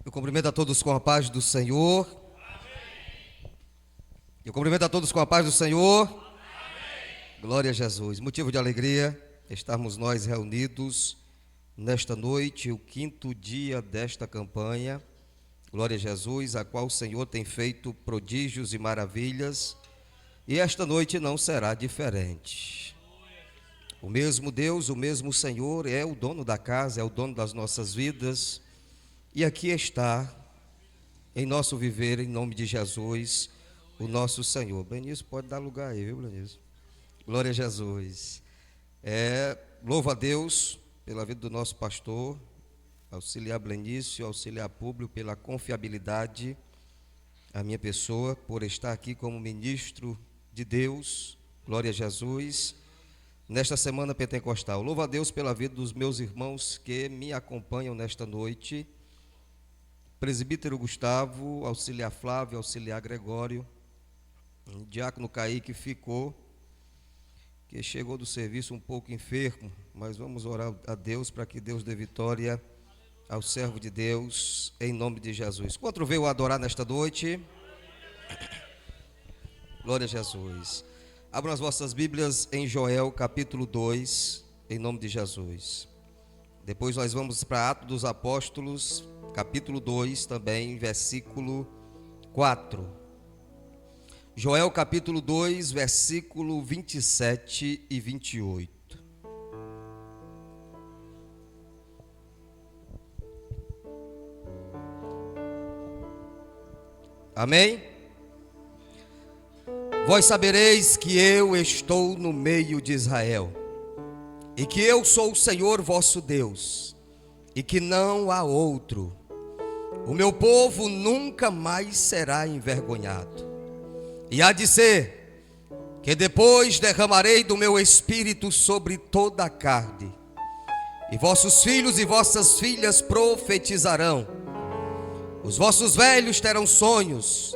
Eu cumprimento a todos com a paz do Senhor. Eu cumprimento a todos com a paz do Senhor. Glória a Jesus. Motivo de alegria estarmos nós reunidos nesta noite, o quinto dia desta campanha. Glória a Jesus, a qual o Senhor tem feito prodígios e maravilhas. E esta noite não será diferente. O mesmo Deus, o mesmo Senhor é o dono da casa, é o dono das nossas vidas. E aqui está, em nosso viver, em nome de Jesus, o nosso Senhor. Benício, pode dar lugar aí, viu, Benício? Glória a Jesus. Louvo a Deus pela vida do nosso pastor, auxiliar Benício, auxiliar Públio, pela confiabilidade, a minha pessoa, por estar aqui como ministro de Deus. Glória a Jesus. Nesta semana pentecostal. Louvo a Deus pela vida dos meus irmãos que me acompanham nesta noite. Presbítero Gustavo, auxiliar Flávio, auxiliar Gregório, diácono Kaique ficou, que chegou do serviço um pouco enfermo, mas vamos orar a Deus para que Deus dê vitória ao servo de Deus, em nome de Jesus. Quanto veio adorar nesta noite? Glória a Jesus. Abram as vossas Bíblias em Joel capítulo 2, em nome de Jesus. Depois nós vamos para Atos dos Apóstolos, capítulo 2 também, versículo 4. Joel capítulo 2, versículo 27 e 28. Amém? Vós sabereis que eu estou no meio de Israel, e que eu sou o Senhor vosso Deus, e que não há outro. O meu povo nunca mais será envergonhado. E há de ser que depois derramarei do meu espírito sobre toda a carne, e vossos filhos e vossas filhas profetizarão, os vossos velhos terão sonhos,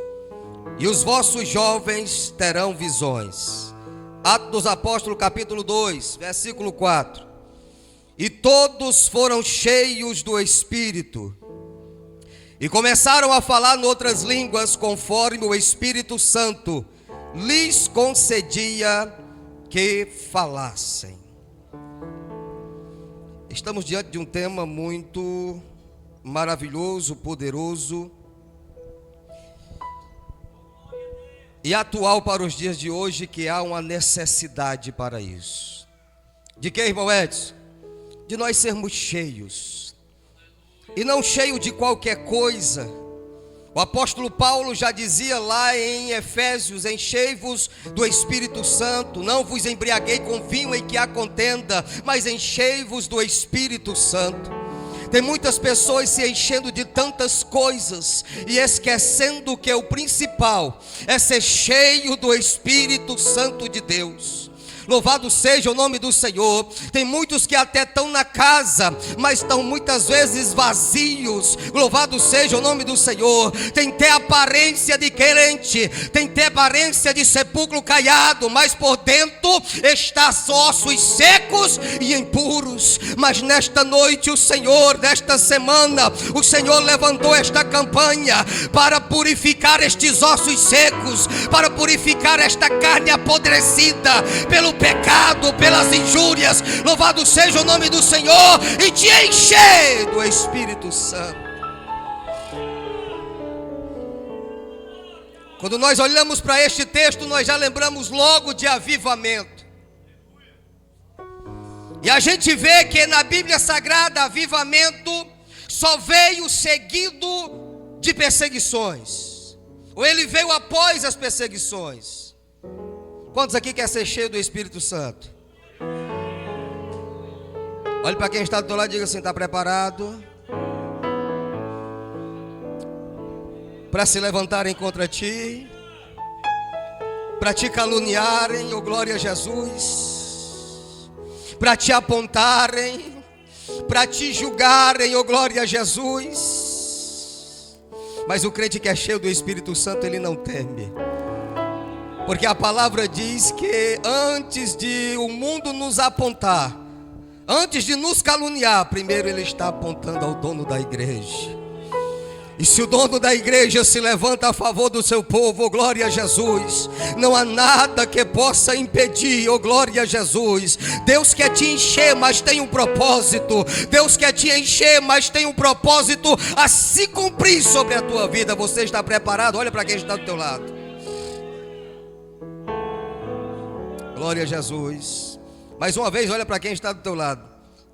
e os vossos jovens terão visões. Atos dos Apóstolos capítulo 2, versículo 4. E todos foram cheios do Espírito, e começaram a falar em outras línguas, conforme o Espírito Santo lhes concedia que falassem. Estamos diante de um tema muito maravilhoso, poderoso e atual para os dias de hoje, que há uma necessidade para isso. De que, irmão Edson? De nós sermos cheios, e não cheio de qualquer coisa. O apóstolo Paulo já dizia lá em Efésios: enchei-vos do Espírito Santo, não vos embriaguei com vinho em que há contenda, mas enchei-vos do Espírito Santo. Tem muitas pessoas se enchendo de tantas coisas e esquecendo que o principal é ser cheio do Espírito Santo de Deus. Louvado seja o nome do Senhor. Tem muitos que até estão na casa, mas estão muitas vezes vazios. Louvado seja o nome do Senhor. Tem até aparência de crente, tem até aparência de sepulcro caiado, mas por dentro está ossos secos e impuros. Mas nesta noite o Senhor, nesta semana, o Senhor levantou esta campanha para purificar estes ossos secos, para purificar esta carne apodrecida pelo pecado, pelas injúrias. Louvado seja o nome do Senhor, e te encher do Espírito Santo. Quando nós olhamos para este texto, nós já lembramos logo de avivamento. E a gente vê que na Bíblia Sagrada, avivamento só veio seguido de perseguições, ou ele veio após as perseguições. Quantos aqui quer ser cheio do Espírito Santo? Olhe para quem está do teu lado e diga assim: está preparado para se levantarem contra ti, para te caluniarem, oh glória a Jesus, para te apontarem, para te julgarem, oh glória a Jesus. Mas o crente que é cheio do Espírito Santo, ele não teme. Porque a palavra diz que antes de o mundo nos apontar, antes de nos caluniar, primeiro ele está apontando ao dono da igreja. E se o dono da igreja se levanta a favor do seu povo, oh glória a Jesus, não há nada que possa impedir, oh glória a Jesus. Deus quer te encher, mas tem um propósito. Deus quer te encher, mas tem um propósito a se cumprir sobre a tua vida. Você está preparado? Olha para quem está do teu lado. Glória a Jesus. Mais uma vez, olha para quem está do teu lado.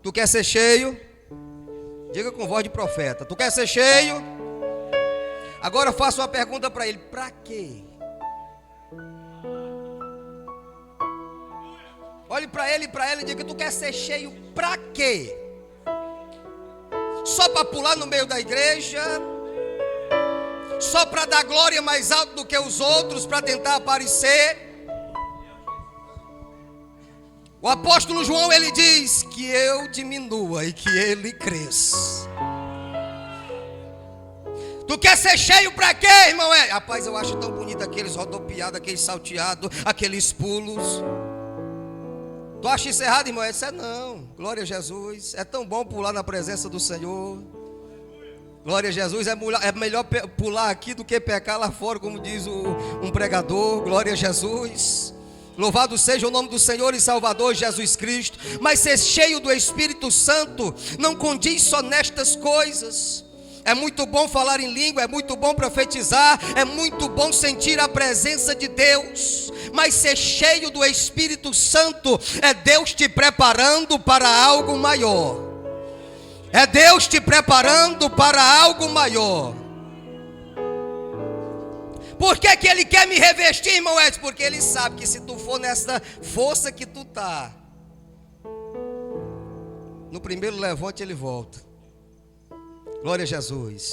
Tu quer ser cheio? Diga com voz de profeta. Tu quer ser cheio? Agora faço uma pergunta para ele: para quê? Olhe para ele e diga: tu quer ser cheio para quê? Só para pular no meio da igreja? Só para dar glória mais alto do que os outros, para tentar aparecer? O apóstolo João, ele diz que eu diminua e que ele cresça. Tu quer ser cheio para quê, irmão? Rapaz, eu acho tão bonito aqueles rodopiados, aqueles salteados, aqueles pulos. Tu acha isso errado, irmão? Isso é não. Glória a Jesus. É tão bom pular na presença do Senhor. Glória a Jesus. É melhor pular aqui do que pecar lá fora, como diz um pregador. Glória a Jesus. Louvado seja o nome do Senhor e Salvador Jesus Cristo. Mas ser cheio do Espírito Santo não condiz só nestas coisas. É muito bom falar em língua, é muito bom profetizar, é muito bom sentir a presença de Deus. Mas ser cheio do Espírito Santo é Deus te preparando para algo maior. É Deus te preparando para algo maior. Por que que Ele quer me revestir, irmão Edson? Porque Ele sabe que se tu for nessa força que tu tá, no primeiro levante Ele volta. Glória a Jesus.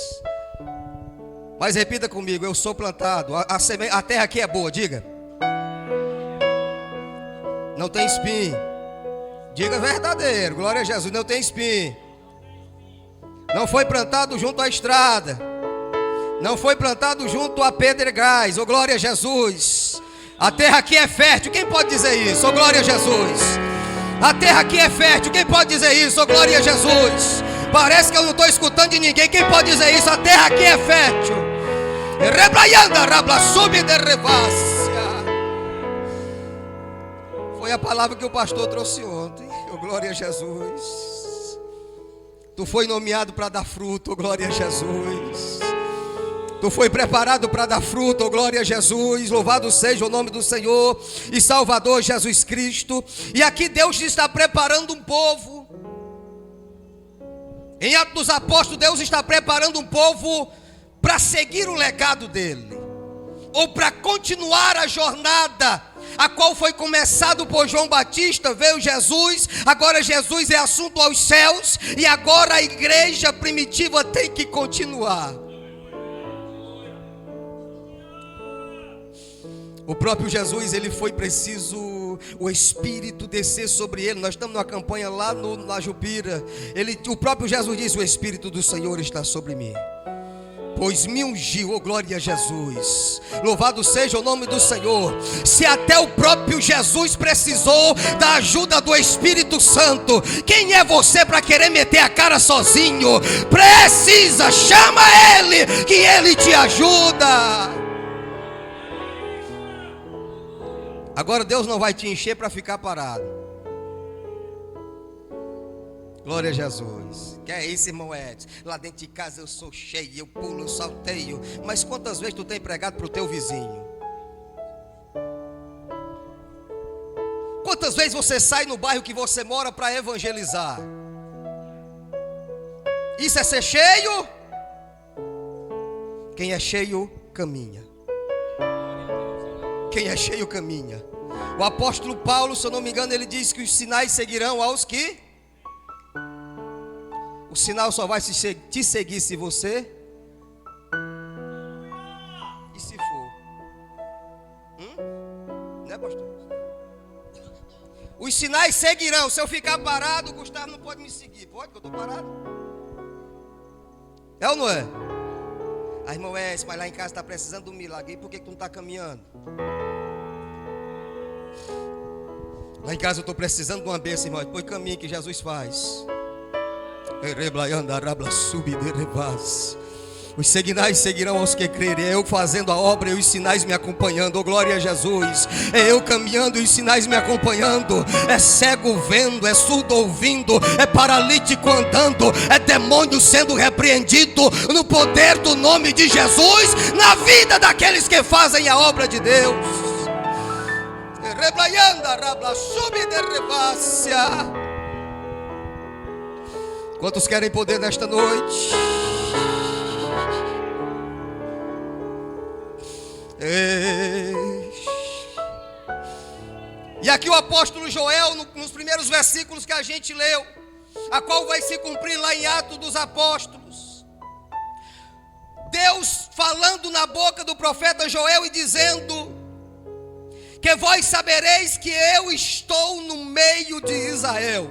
Mas repita comigo: eu sou plantado. A terra aqui é boa, diga. Não tem espinho. Diga verdadeiro. Glória a Jesus. Não tem espinho. Não foi plantado junto à estrada. Não foi plantado junto a pedregais. Oh glória a Jesus. A terra aqui é fértil. Quem pode dizer isso? Oh glória a Jesus. A terra aqui é fértil. Quem pode dizer isso? Oh glória a Jesus. Parece que eu não estou escutando de ninguém. Quem pode dizer isso? A terra aqui é fértil. Foi a palavra que o pastor trouxe ontem. Oh, glória a Jesus. Tu foi nomeado para dar fruto. Oh, glória a Jesus. Tu foi preparado para dar fruto. Oh, glória a Jesus. Louvado seja o nome do Senhor e Salvador Jesus Cristo. E aqui Deus está preparando um povo. Em Atos dos Apóstolos, Deus está preparando um povo para seguir o legado dele, ou para continuar a jornada, a qual foi começado por João Batista. Veio Jesus, agora Jesus é assunto aos céus, e agora a igreja primitiva tem que continuar. O próprio Jesus, ele foi preciso o Espírito descer sobre ele. Nós estamos numa campanha lá na Jupira. O próprio Jesus diz: o Espírito do Senhor está sobre mim, pois me ungiu. Oh glória a Jesus. Louvado seja o nome do Senhor. Se até o próprio Jesus precisou da ajuda do Espírito Santo, quem é você para querer meter a cara sozinho? Precisa, chama Ele, que Ele te ajuda. Agora Deus não vai te encher para ficar parado. Glória a Jesus. Que é isso, irmão Edson? Lá dentro de casa eu sou cheio, eu pulo, eu salteio. Mas quantas vezes tu tem pregado para o teu vizinho? Quantas vezes você sai no bairro que você mora para evangelizar? Isso é ser cheio? Quem é cheio, caminha. Quem é cheio, caminha. O apóstolo Paulo, se eu não me engano, ele diz que os sinais seguirão aos que... O sinal só vai te seguir se você... E se for? Né, pastor? Os sinais seguirão. Se eu ficar parado, o Gustavo não pode me seguir. Pode, que eu estou parado? É ou não é? Ah, irmão, mas lá em casa está precisando de um milagre. E por que tu não está caminhando? Lá em casa eu estou precisando de uma bênção, irmão. Depois caminho que Jesus faz. Os sinais seguirão aos que crerem. É eu fazendo a obra e os sinais me acompanhando. Oh, glória a Jesus. É eu caminhando e os sinais me acompanhando. É cego vendo, é surdo ouvindo, é paralítico andando, é demônio sendo repreendido no poder do nome de Jesus, na vida daqueles que fazem a obra de Deus. Quantos querem poder nesta noite? E aqui o apóstolo Joel, nos primeiros versículos que a gente leu, a qual vai se cumprir lá em Atos dos Apóstolos, Deus falando na boca do profeta Joel e dizendo: que vós sabereis que eu estou no meio de Israel,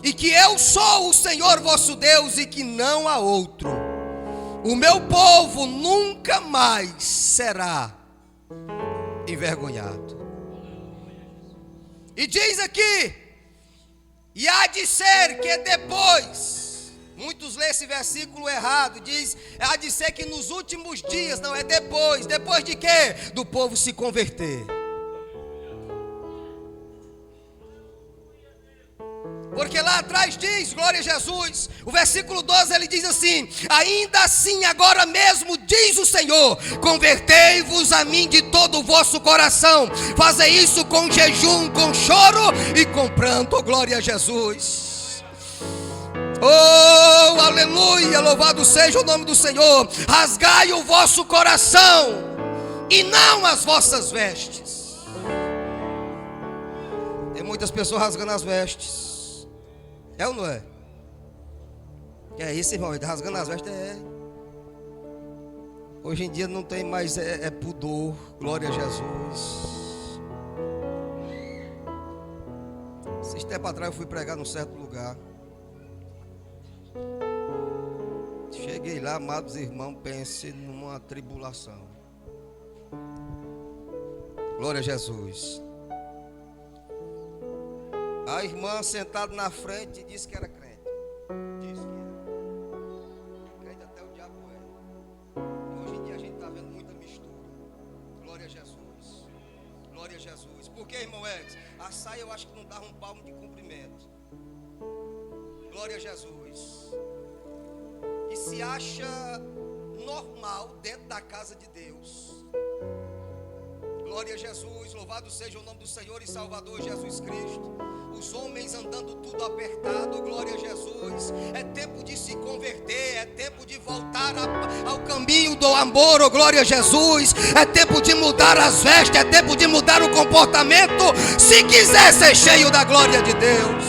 e que eu sou o Senhor vosso Deus, e que não há outro. O meu povo nunca mais será envergonhado. E diz aqui: e há de ser que depois, muitos lêem esse versículo errado, diz, há de ser que nos últimos dias, não é depois de quê? Do povo se converter. Porque lá atrás diz, glória a Jesus, o versículo 12 ele diz assim: ainda assim agora mesmo diz o Senhor, convertei-vos a mim de todo o vosso coração, fazei isso com jejum, com choro e com pranto. Oh, glória a Jesus. Oh, aleluia, louvado seja o nome do Senhor. Rasgai o vosso coração e não as vossas vestes. Tem muitas pessoas rasgando as vestes. É ou não é? Que é isso, irmão? Rasgando as vestes é. Hoje em dia não tem mais pudor. Glória a Jesus. Esses tempos atrás eu fui pregar num certo lugar. Cheguei lá, amados irmãos, pensei numa tribulação. Glória a Jesus. A irmã sentada na frente disse que era crente. Disse que era. Crente até o diabo é. E hoje em dia a gente está vendo muita mistura. Glória a Jesus. Glória a Jesus. Por que, irmão Edson? A saia eu acho que não dava um palmo de comprimento. Glória a Jesus. E se acha normal dentro da casa de Deus. Glória a Jesus. Louvado seja o nome do Senhor e Salvador Jesus Cristo. Os homens andando tudo apertado, glória a Jesus. É tempo de se converter, é tempo de voltar ao caminho do amor, oh, glória a Jesus. É tempo de mudar as vestes, é tempo de mudar o comportamento, se quiser ser cheio da glória de Deus.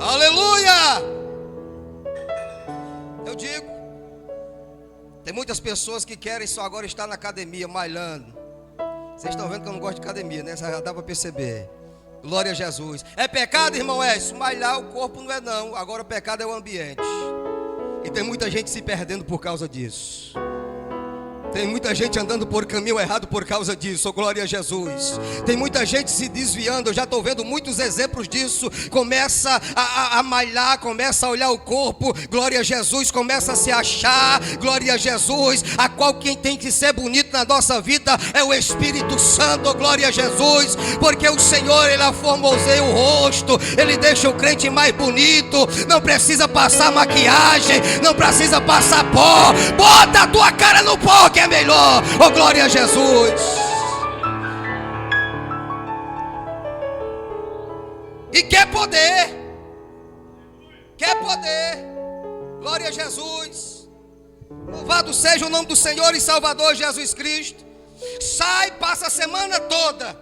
Aleluia! Eu digo, tem muitas pessoas que querem só agora estar na academia, malhando. Vocês estão vendo que eu não gosto de academia, né? Já dá para perceber. Glória a Jesus. É pecado, irmão Edson? Malhar o corpo não é não. Agora o pecado é o ambiente. E tem muita gente se perdendo por causa disso. Tem muita gente andando por caminho errado por causa disso, oh, glória a Jesus. Tem muita gente se desviando, eu já estou vendo muitos exemplos disso. Começa a malhar, começa a olhar o corpo, glória a Jesus, começa a se achar, glória a Jesus. A qual quem tem que ser bonito na nossa vida é o Espírito Santo, oh, glória a Jesus. Porque o Senhor, Ele aformoseia o rosto, Ele deixa o crente mais bonito. Não precisa passar maquiagem, não precisa passar pó. Bota a tua cara no pó, que é melhor, oh, glória a Jesus. E quer poder, glória a Jesus. Louvado seja o nome do Senhor e Salvador Jesus Cristo. Sai, passa a semana toda.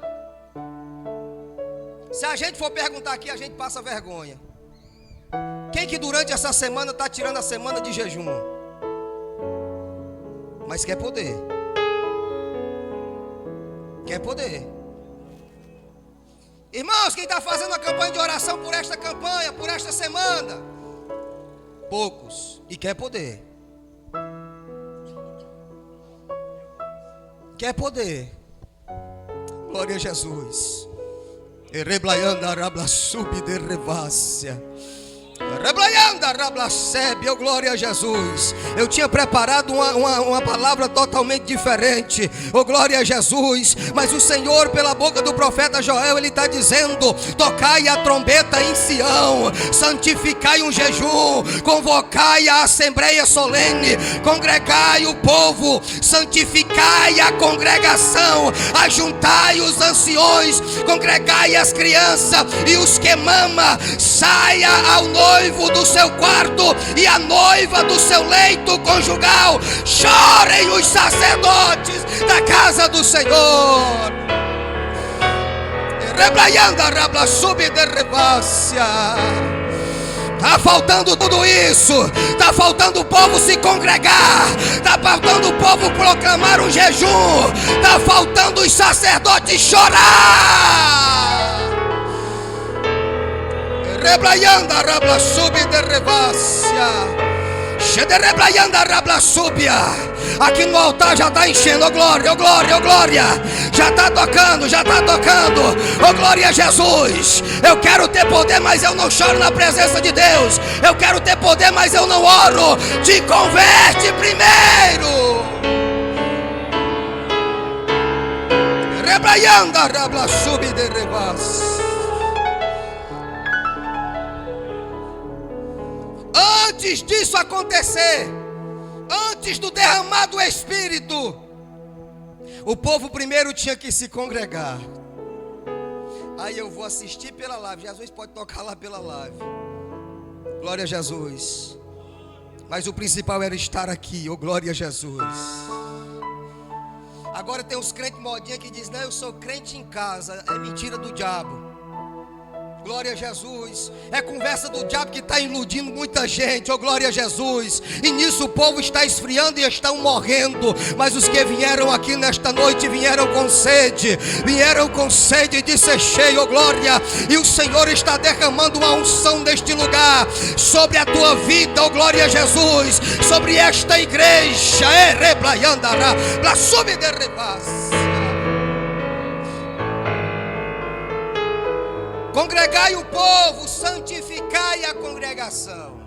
Se a gente for perguntar aqui, a gente passa vergonha. Quem que durante essa semana está tirando a semana de jejum? Mas quer poder. Quer poder. Irmãos, quem está fazendo a campanha de oração por esta campanha, por esta semana? Poucos. E quer poder. Quer poder. Glória a Jesus. Reblayanda rabla sub de revácia. Reblayanda rabla sebe, oh glória a Jesus. Eu tinha preparado uma palavra totalmente diferente, oh glória a Jesus. Mas o Senhor, pela boca do profeta Joel, ele está dizendo: tocai a trombeta em Sião, santificai um jejum, convocai a assembleia solene, congregai o povo, santificai a congregação, ajuntai os anciões, congregai as crianças e os que mama, saia ao noivo do seu quarto e a noiva do seu leito conjugal. Chorem os sacerdotes da casa do Senhor. Reblaianda rabla sub de revácia. Está faltando tudo isso. Está faltando o povo se congregar. Está faltando o povo proclamar um jejum. Está faltando os sacerdotes chorar. Reblayanda rabla sub de revácia. Xedereblayanda rabla subia. Aqui no altar já está enchendo. Oh glória, oh glória, oh glória. Já está tocando, já está tocando. Oh glória a Jesus. Eu quero ter poder, mas eu não choro na presença de Deus. Eu quero ter poder, mas eu não oro. Te converte primeiro. Reblayanda rabla sub de revácia. Antes disso acontecer, antes do derramar do Espírito, o povo primeiro tinha que se congregar. Aí eu vou assistir pela live. Jesus pode tocar lá pela live. Glória a Jesus. Mas o principal era estar aqui. Oh glória a Jesus. Agora tem uns crentes modinha que dizem: não, eu sou crente em casa. É mentira do diabo. Glória a Jesus. É conversa do diabo que está iludindo muita gente. Oh glória a Jesus. E nisso o povo está esfriando e estão morrendo. Mas os que vieram aqui nesta noite vieram com sede. Vieram com sede de ser cheio. Oh glória. E o Senhor está derramando uma unção neste lugar sobre a tua vida. Oh glória a Jesus. Sobre esta igreja. Reblayandara blasube de rebas. Congregai o povo, santificai a congregação.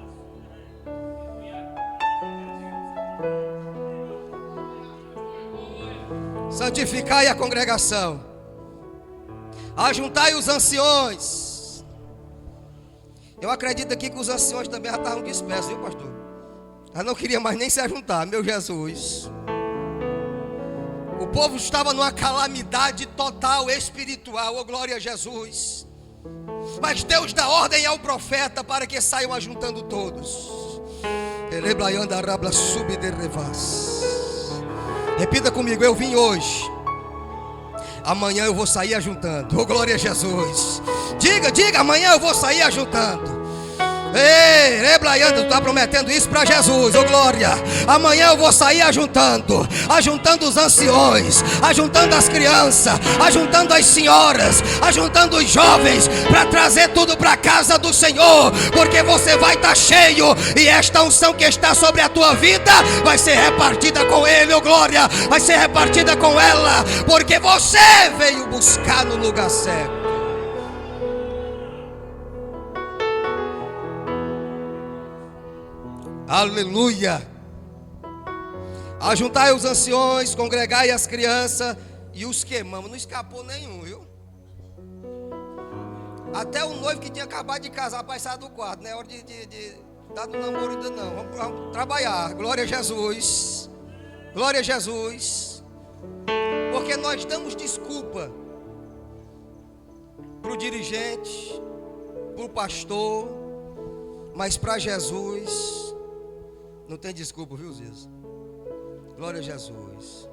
Santificai a congregação. Ajuntai os anciões. Eu acredito aqui que os anciões também já estavam dispersos, viu, pastor? Já não queria mais nem se ajuntar, meu Jesus. O povo estava numa calamidade total espiritual, oh glória a Jesus. Mas Deus dá ordem ao profeta para que saiam ajuntando todos. Repita comigo: eu vim hoje, amanhã eu vou sair ajuntando. Oh glória a Jesus. Diga, amanhã eu vou sair ajuntando. Ei, Reblayanda, tu está prometendo isso para Jesus, oh glória. Amanhã eu vou sair ajuntando os anciões, ajuntando as crianças, ajuntando as senhoras, ajuntando os jovens, para trazer tudo para a casa do Senhor, porque você vai estar cheio, e esta unção que está sobre a tua vida vai ser repartida com Ele, oh glória, vai ser repartida com ela, porque você veio buscar no lugar certo. Aleluia. Ajuntai os anciões, congregai as crianças e os que mamam. Não escapou nenhum, viu? Até o noivo que tinha acabado de casar para sair do quarto. Não é hora de dar no namoro ainda não. Vamos trabalhar. Glória a Jesus. Glória a Jesus. Porque nós damos desculpa para o dirigente, para o pastor, mas para Jesus não tem desculpa, viu, Zias? Glória a Jesus.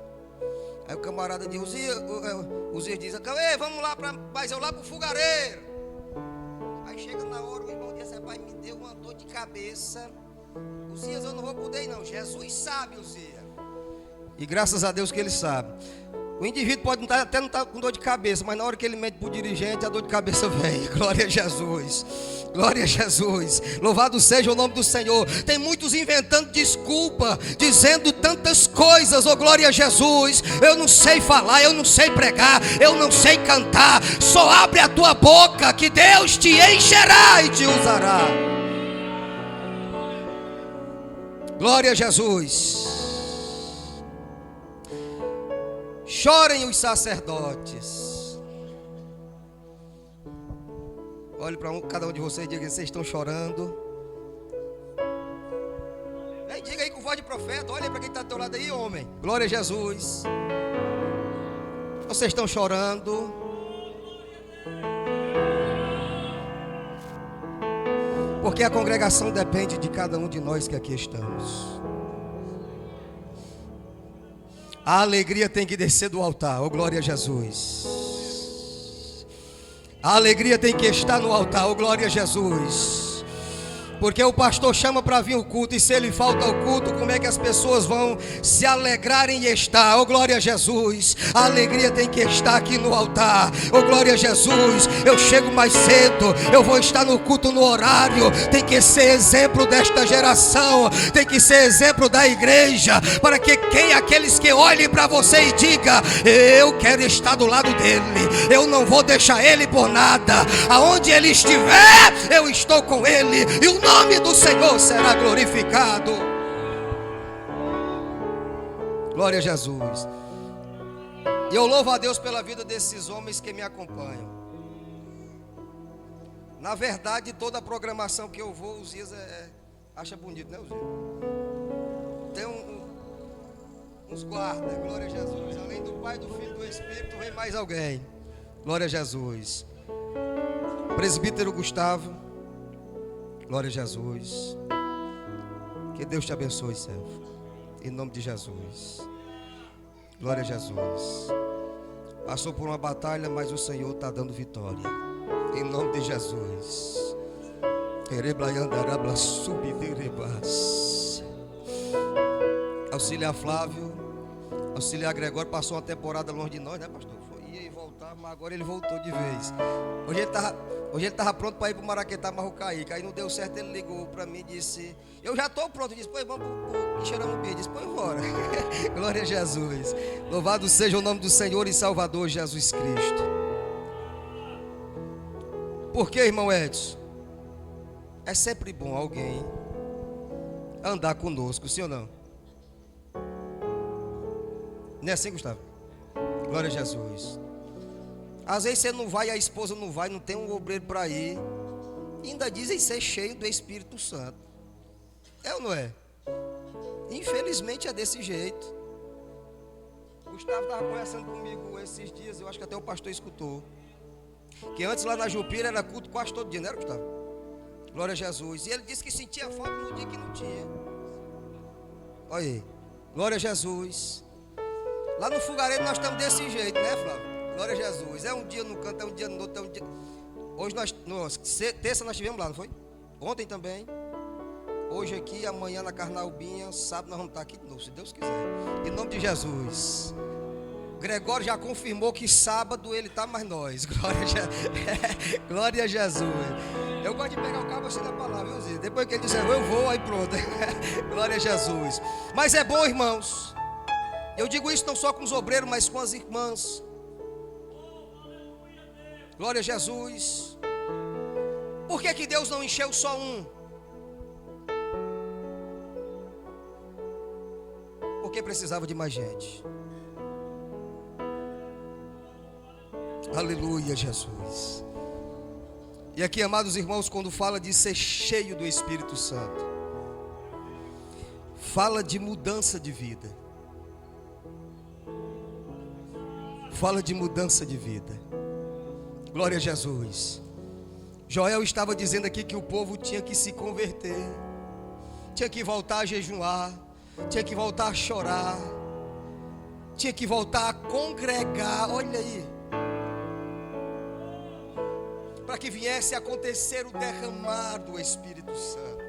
Aí o camarada diz: o Zias diz: ei, vamos lá, mas eu lá para o fogareiro. Aí chega na hora, o irmão diz: pai, me deu uma dor de cabeça. O Zias, eu não vou poder ir não. Jesus sabe, o Zias. E graças a Deus que ele sabe. O indivíduo pode não estar com dor de cabeça, mas na hora que ele mente para o dirigente, a dor de cabeça vem. Glória a Jesus. Glória a Jesus. Louvado seja o nome do Senhor. Tem muitos inventando desculpa, dizendo tantas coisas. Oh, glória a Jesus. Eu não sei falar, eu não sei pregar, eu não sei cantar. Só abre a tua boca que Deus te encherá e te usará. Glória a Jesus. Chorem os sacerdotes. Olhe para cada um de vocês e diga: vocês estão chorando. Diga aí com voz de profeta. Olha para quem está do teu lado aí, homem. Glória a Jesus. Vocês estão chorando. Porque a congregação depende de cada um de nós que aqui estamos. A alegria tem que descer do altar. Oh, glória a Jesus. A alegria tem que estar no altar. Oh, glória a Jesus. Porque o pastor chama para vir o culto, e se ele falta ao culto, como é que as pessoas vão se alegrarem e estar? Oh, glória a Jesus. A alegria tem que estar aqui no altar. Oh, glória a Jesus. Eu chego mais cedo, eu vou estar no culto no horário. Tem que ser exemplo desta geração, tem que ser exemplo da igreja, para que aqueles que olhem para você e digam: eu quero estar do lado dele, eu não vou deixar ele por nada. Aonde ele estiver, eu estou com ele, e o nome do Senhor será glorificado. Glória a Jesus. E eu louvo a Deus pela vida desses homens que me acompanham. Na verdade, toda a programação que eu vou, os dias acha bonito, né, Uzias? Tem uns guardas. Glória a Jesus. Além do Pai, do Filho e do Espírito, vem mais alguém. Glória a Jesus. Presbítero Gustavo. Glória a Jesus. Que Deus te abençoe, servo. Em nome de Jesus. Glória a Jesus. Passou por uma batalha, mas o Senhor está dando vitória. Em nome de Jesus. Auxiliar Flávio, auxiliar Gregório, passou uma temporada longe de nós, né, pastor? Ia e voltar, mas agora ele voltou de vez. Hoje ele estava pronto para ir para o Maraquetá, mas eu caí. Aí não deu certo, ele ligou para mim e disse: eu já estou pronto. Ele disse: pois vamos para o Quixeramobim. Disse: pois embora. Glória a Jesus. Louvado seja o nome do Senhor e Salvador Jesus Cristo. Por que, irmão Edson? É sempre bom alguém andar conosco, sim ou não? Não é assim, Gustavo? Glória a Jesus. Às vezes você não vai, a esposa não vai, não tem um obreiro para ir. E ainda dizem ser cheio do Espírito Santo. É ou não é? Infelizmente é desse jeito. Gustavo estava conversando comigo esses dias, eu acho que até o pastor escutou. Que antes lá na Jupira era culto quase todo dia, não era, Gustavo? Glória a Jesus. E ele disse que sentia falta no dia que não tinha. Olha aí. Glória a Jesus. Lá no Fogareiro nós estamos desse jeito, né, Flávio? Glória a Jesus. É um dia no canto, é um dia no outro, é um dia. Hoje terça nós estivemos lá, não foi? Ontem também. Hoje aqui, amanhã na Carnaubinha, sábado nós vamos estar aqui de novo, se Deus quiser. Em nome de Jesus. Gregório já confirmou que sábado ele está mais nós. Glória a Jesus. Eu gosto de pegar o cabo assim da palavra, viu, Zé? Depois que ele disser eu vou, aí pronto. Glória a Jesus. Mas é bom, irmãos. Eu digo isso não só com os obreiros, mas com as irmãs. Glória a Jesus. Por que Deus não encheu só um? Porque precisava de mais gente. Aleluia, Jesus. E aqui, amados irmãos, quando fala de ser cheio do Espírito Santo, fala de mudança de vida. Fala de mudança de vida. Glória a Jesus. Joel estava dizendo aqui que o povo tinha que se converter, tinha que voltar a jejuar, tinha que voltar a chorar, tinha que voltar a congregar. Olha aí, para que viesse a acontecer o derramar do Espírito Santo.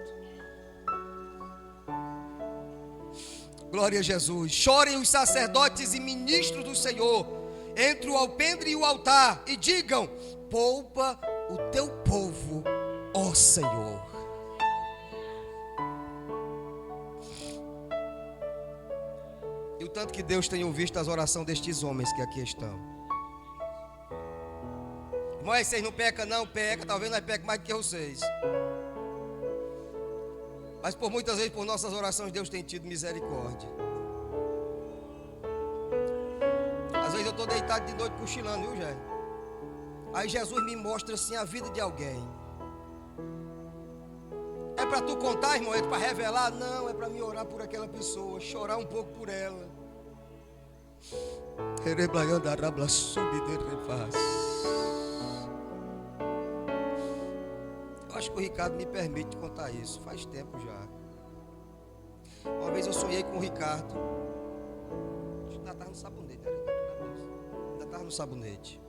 Glória a Jesus. Chorem os sacerdotes e ministros do Senhor entre o alpendre e o altar, e digam: poupa o teu povo, ó ó Senhor. E o tanto que Deus tem ouvido as orações destes homens que aqui estão. Mas vocês não pecam não, peca, talvez nós pecamos mais do que vocês. Mas por muitas vezes, por nossas orações, Deus tem tido misericórdia. Às vezes eu estou deitado de noite cochilando, viu, Jé? Aí Jesus me mostra assim a vida de alguém. É para tu contar, irmão? É para revelar? Não, é para me orar por aquela pessoa, chorar um pouco por ela. Eu acho que o Ricardo me permite contar isso, faz tempo já. Uma vez eu sonhei com o Ricardo. Ainda estava no sabonete, né? Ainda estava no sabonete.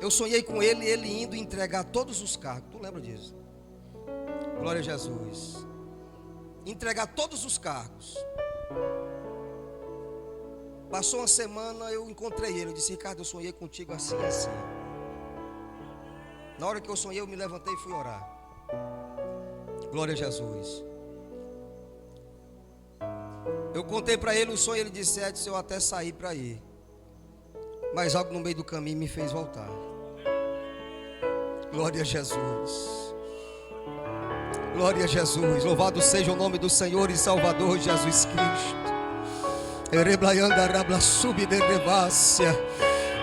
Eu sonhei com ele, ele indo entregar todos os cargos. Tu lembra disso? Glória a Jesus. Entregar todos os cargos. Passou uma semana, eu encontrei ele. Eu disse: Ricardo, eu sonhei contigo assim e assim. Na hora que eu sonhei, eu me levantei e fui orar. Glória a Jesus. Eu contei para ele o sonho, ele disse: Edson, eu até saí para ir, mas algo no meio do caminho me fez voltar. Glória a Jesus. Glória a Jesus. Louvado seja o nome do Senhor e Salvador Jesus Cristo.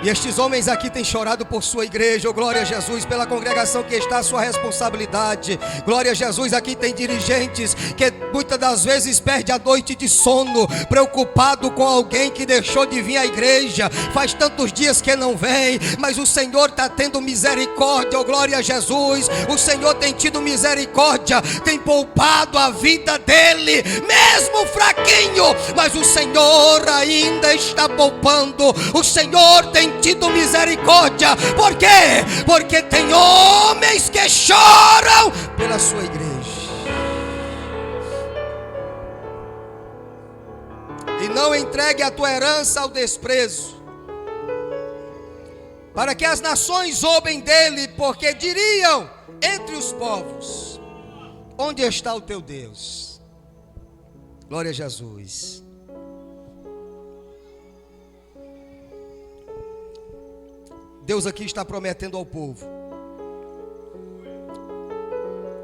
E estes homens aqui têm chorado por sua igreja, oh, glória a Jesus, pela congregação que está à sua responsabilidade. Glória a Jesus, aqui tem dirigentes que muitas das vezes perde a noite de sono, preocupado com alguém que deixou de vir à igreja, faz tantos dias que não vem, mas o Senhor está tendo misericórdia, oh, glória a Jesus. O Senhor tem tido misericórdia, tem poupado a vida dele, mesmo fraquinho, mas o Senhor ainda está poupando. O Senhor tem tido misericórdia. Por quê? Porque tem homens que choram pela sua igreja. E não entregue a tua herança ao desprezo, para que as nações zombem dele, porque diriam entre os povos: onde está o teu Deus? Glória a Jesus. Deus aqui está prometendo ao povo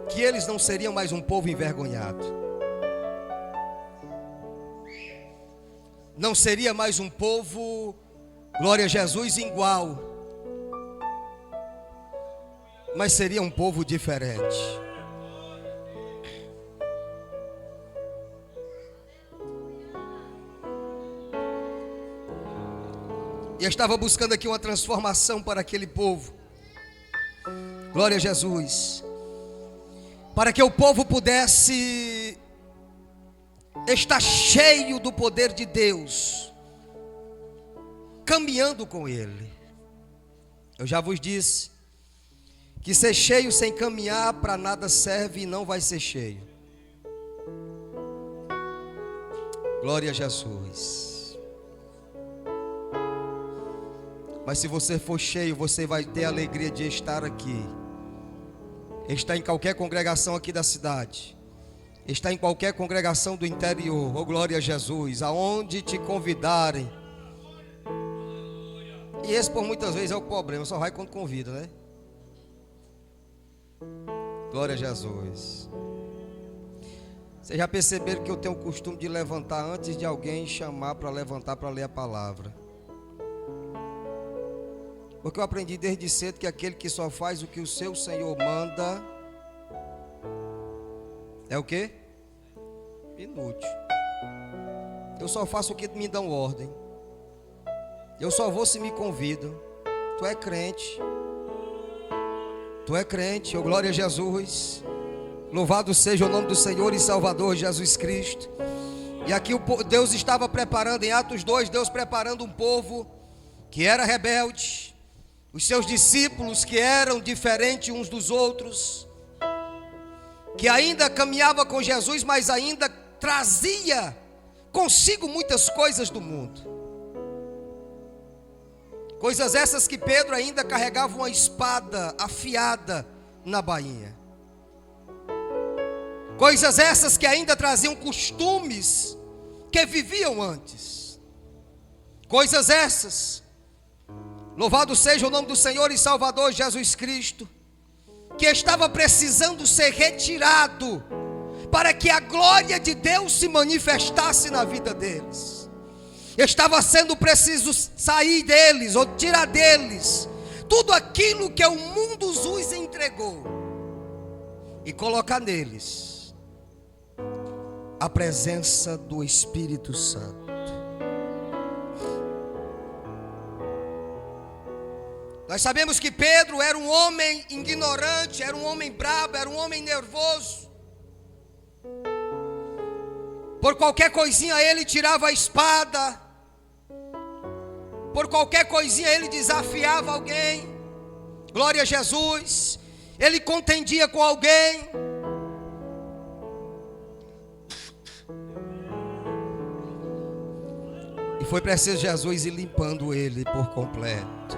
que eles não seriam mais um povo envergonhado, não seria mais um povo, glória a Jesus, igual, mas seria um povo diferente. E eu estava buscando aqui uma transformação para aquele povo. Glória a Jesus. Para que o povo pudesse estar cheio do poder de Deus, caminhando com Ele. Eu já vos disse que ser cheio sem caminhar para nada serve e não vai ser cheio. Glória a Jesus. Mas se você for cheio, você vai ter a alegria de estar aqui. Está em qualquer congregação aqui da cidade. Está em qualquer congregação do interior. Oh, glória a Jesus. Aonde te convidarem. E esse por muitas vezes é o problema. Só vai quando convida, né? Glória a Jesus. Vocês já perceberam que eu tenho o costume de levantar antes de alguém chamar para levantar para ler a palavra? Porque eu aprendi desde cedo que aquele que só faz o que o seu Senhor manda é o quê? Inútil. Eu só faço o que me dão ordem. Eu só vou se me convidam. Tu é crente. Tu é crente, oh, glória a Jesus. Louvado seja o nome do Senhor e Salvador Jesus Cristo. E aqui Deus estava preparando, em Atos 2, Deus preparando um povo que era rebelde, os seus discípulos que eram diferentes uns dos outros, que ainda caminhava com Jesus, mas ainda trazia consigo muitas coisas do mundo. Coisas essas que Pedro ainda carregava uma espada afiada na bainha. Coisas essas que ainda traziam costumes que viviam antes. Coisas essas, louvado seja o nome do Senhor e Salvador Jesus Cristo, que estava precisando ser retirado para que a glória de Deus se manifestasse na vida deles. Estava sendo preciso sair deles ou tirar deles tudo aquilo que o mundo os entregou e colocar neles a presença do Espírito Santo. Nós sabemos que Pedro era um homem ignorante, era um homem brabo, era um homem nervoso. Por qualquer coisinha ele tirava a espada, por qualquer coisinha ele desafiava alguém. Glória a Jesus. Ele contendia com alguém. E foi preciso Jesus ir limpando ele por completo.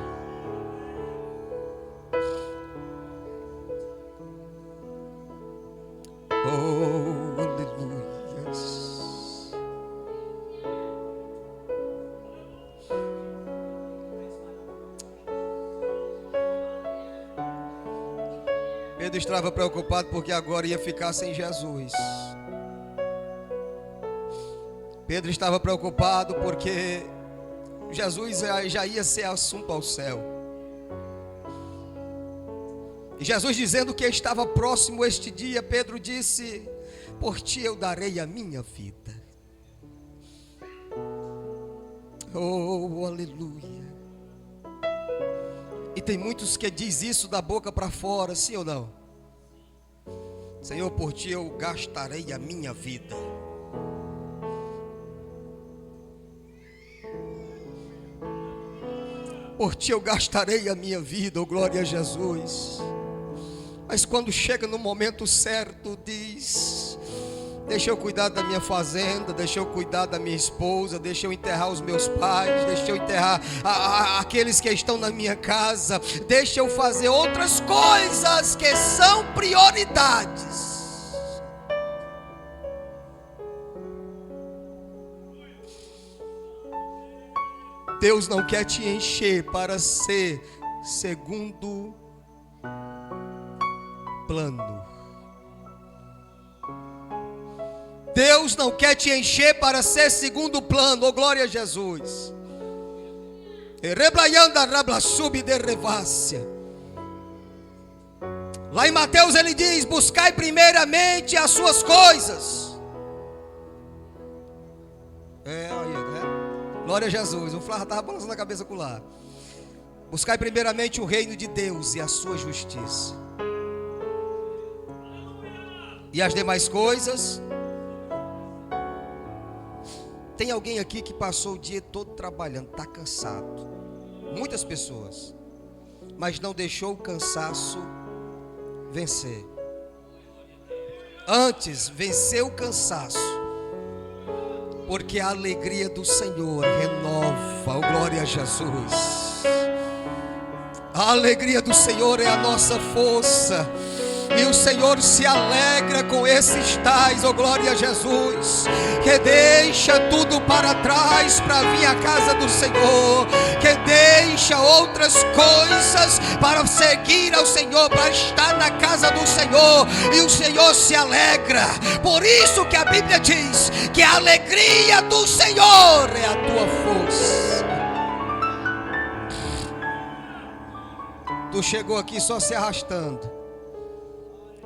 Oh, aleluia. Pedro estava preocupado porque agora ia ficar sem Jesus. Pedro estava preocupado porque Jesus já ia ser assunto ao céu. E Jesus dizendo que estava próximo este dia, Pedro disse: por ti eu darei a minha vida. Oh, aleluia. E tem muitos que diz isso da boca para fora, sim ou não? Senhor, por ti eu gastarei a minha vida. Por ti eu gastarei a minha vida, oh glória a Jesus. Mas quando chega no momento certo, diz: deixa eu cuidar da minha fazenda, deixa eu cuidar da minha esposa, deixa eu enterrar os meus pais, deixa eu enterrar aqueles que estão na minha casa, deixa eu fazer outras coisas que são prioridades. Deus não quer te encher para ser segundo plano. Deus não quer te encher para ser segundo plano. Oh glória a Jesus. Lá em Mateus ele diz: buscai primeiramente as suas coisas. Glória a Jesus. O Flávio estava balançando a cabeça com lá. Buscai primeiramente o reino de Deus e a sua justiça, e as demais coisas. Tem alguém aqui que passou o dia todo trabalhando, está cansado. Muitas pessoas. Mas não deixou o cansaço vencer. Antes, venceu o cansaço. Porque a alegria do Senhor renova. Oh, glória a Jesus. A alegria do Senhor é a nossa força. E o Senhor se alegra com esses tais, oh glória a Jesus, que deixa tudo para trás para vir à casa do Senhor, que deixa outras coisas para seguir ao Senhor, para estar na casa do Senhor, e o Senhor se alegra. Por isso que a Bíblia diz que a alegria do Senhor é a tua força. Tu chegou aqui só se arrastando,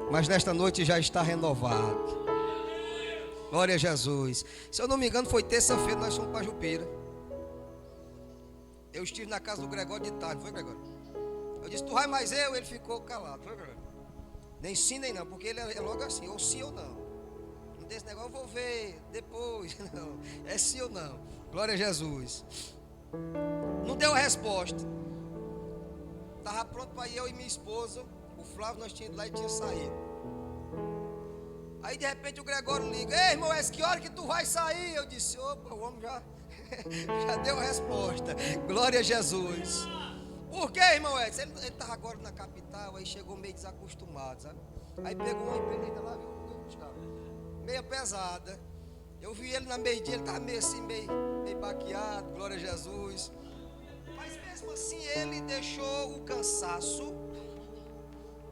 mas nesta noite já está renovado. Glória a Jesus. Se eu não me engano, foi terça-feira, nós fomos para Jupira. Eu estive na casa do Gregório de tarde, foi, Gregório? Eu disse: tu vai mais eu? Ele ficou calado, foi, Gregório? Nem sim, nem não, porque ele é logo assim, ou sim ou não. Não tem esse negócio, eu vou ver depois, não. É sim ou não. Glória a Jesus. Não deu a resposta. Estava pronto para ir eu e minha esposa. O Flávio, nós tínhamos ido lá e tinha saído. Aí de repente o Gregório liga: ei irmão, que hora que tu vai sair? Eu disse: opa, o homem já deu a resposta. Glória a Jesus. Por quê, irmão Edson? Ele estava agora na capital, aí chegou meio desacostumado, sabe? Aí pegou uma empregada lá, viu, Gustavo? Meia pesada. Eu vi ele na meio-dia, ele estava meio assim, meio baqueado, glória a Jesus. Mas mesmo assim ele deixou o cansaço,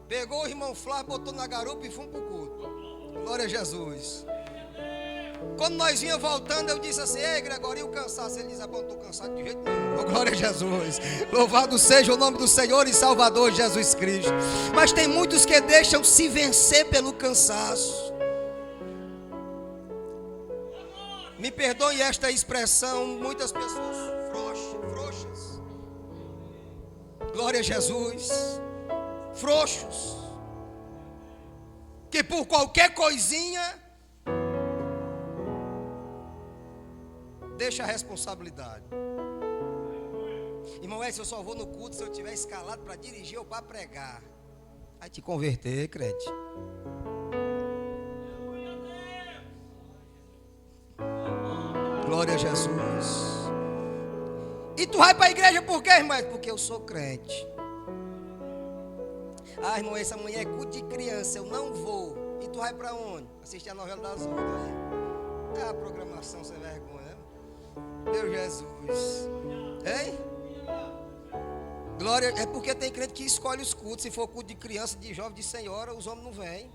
pegou o irmão Flávio, botou na garupa e fomos para o culto. Glória a Jesus. Quando nós vinha voltando, eu disse assim: ei, Gregório, e o cansaço? Ele diz: ah, bom, não estou cansado de jeito nenhum. Oh, glória a Jesus. Louvado seja o nome do Senhor e Salvador Jesus Cristo. Mas tem muitos que deixam se vencer pelo cansaço. Me perdoem esta expressão, muitas pessoas frouxas. Glória a Jesus. Frouxos. Que por qualquer coisinha deixa a responsabilidade. Irmão Edson, eu só vou no culto se eu estiver escalado para dirigir ou para pregar. Vai te converter, crente. Glória a Jesus. E tu vai para a igreja por quê, irmão? Porque eu sou crente. Ah, irmão, essa manhã é culto de criança, eu não vou. E tu vai para onde? Assistir a novela das 8, é a programação sem vergonha, né? Meu Jesus. Hein? Glória, é porque tem crente que escolhe os cultos. Se for culto de criança, de jovem, de senhora, os homens não vêm.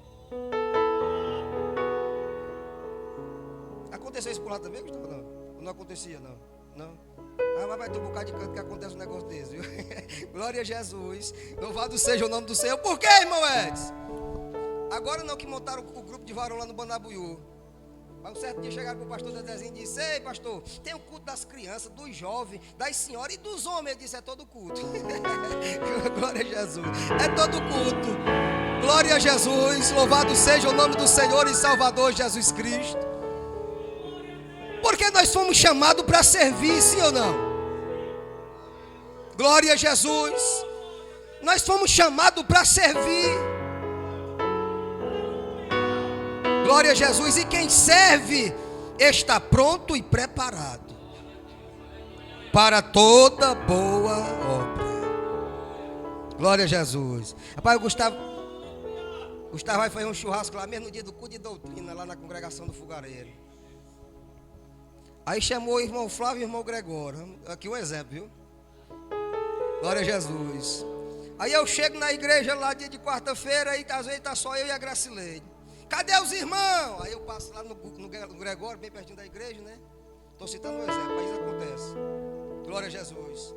Aconteceu isso por lá também, Gustavo? Não? Não acontecia, não? Não? Ah, mas vai ter um bocado de canto que acontece um negócio desse, viu? Glória a Jesus. Louvado seja o nome do Senhor. Por quê, irmão Edson? Agora não que montaram o grupo de varão lá no Banabuiú. Mas um certo dia chegaram para o pastor Zezinho e disse: ei, pastor, tem o culto das crianças, dos jovens, das senhoras e dos homens. Ele disse: é todo culto. Glória a Jesus. É todo culto. Glória a Jesus. Louvado seja o nome do Senhor e Salvador Jesus Cristo. Porque nós fomos chamados para servir, sim ou não? Glória a Jesus. Nós fomos chamados para servir. Glória a Jesus. E quem serve está pronto e preparado para toda boa obra. Glória a Jesus. Rapaz, o Gustavo vai fazer um churrasco lá mesmo no dia do culto de doutrina, lá na congregação do Fogareiro. Aí chamou o irmão Flávio e o irmão Gregório. Aqui um exemplo, viu? Glória a Jesus. Aí eu chego na igreja lá dia de quarta-feira, e às vezes está só eu e a Gracileide. Cadê os irmãos? Aí eu passo lá no Gregório, bem pertinho da igreja, né? Estou citando um exemplo, mas isso acontece. Glória a Jesus.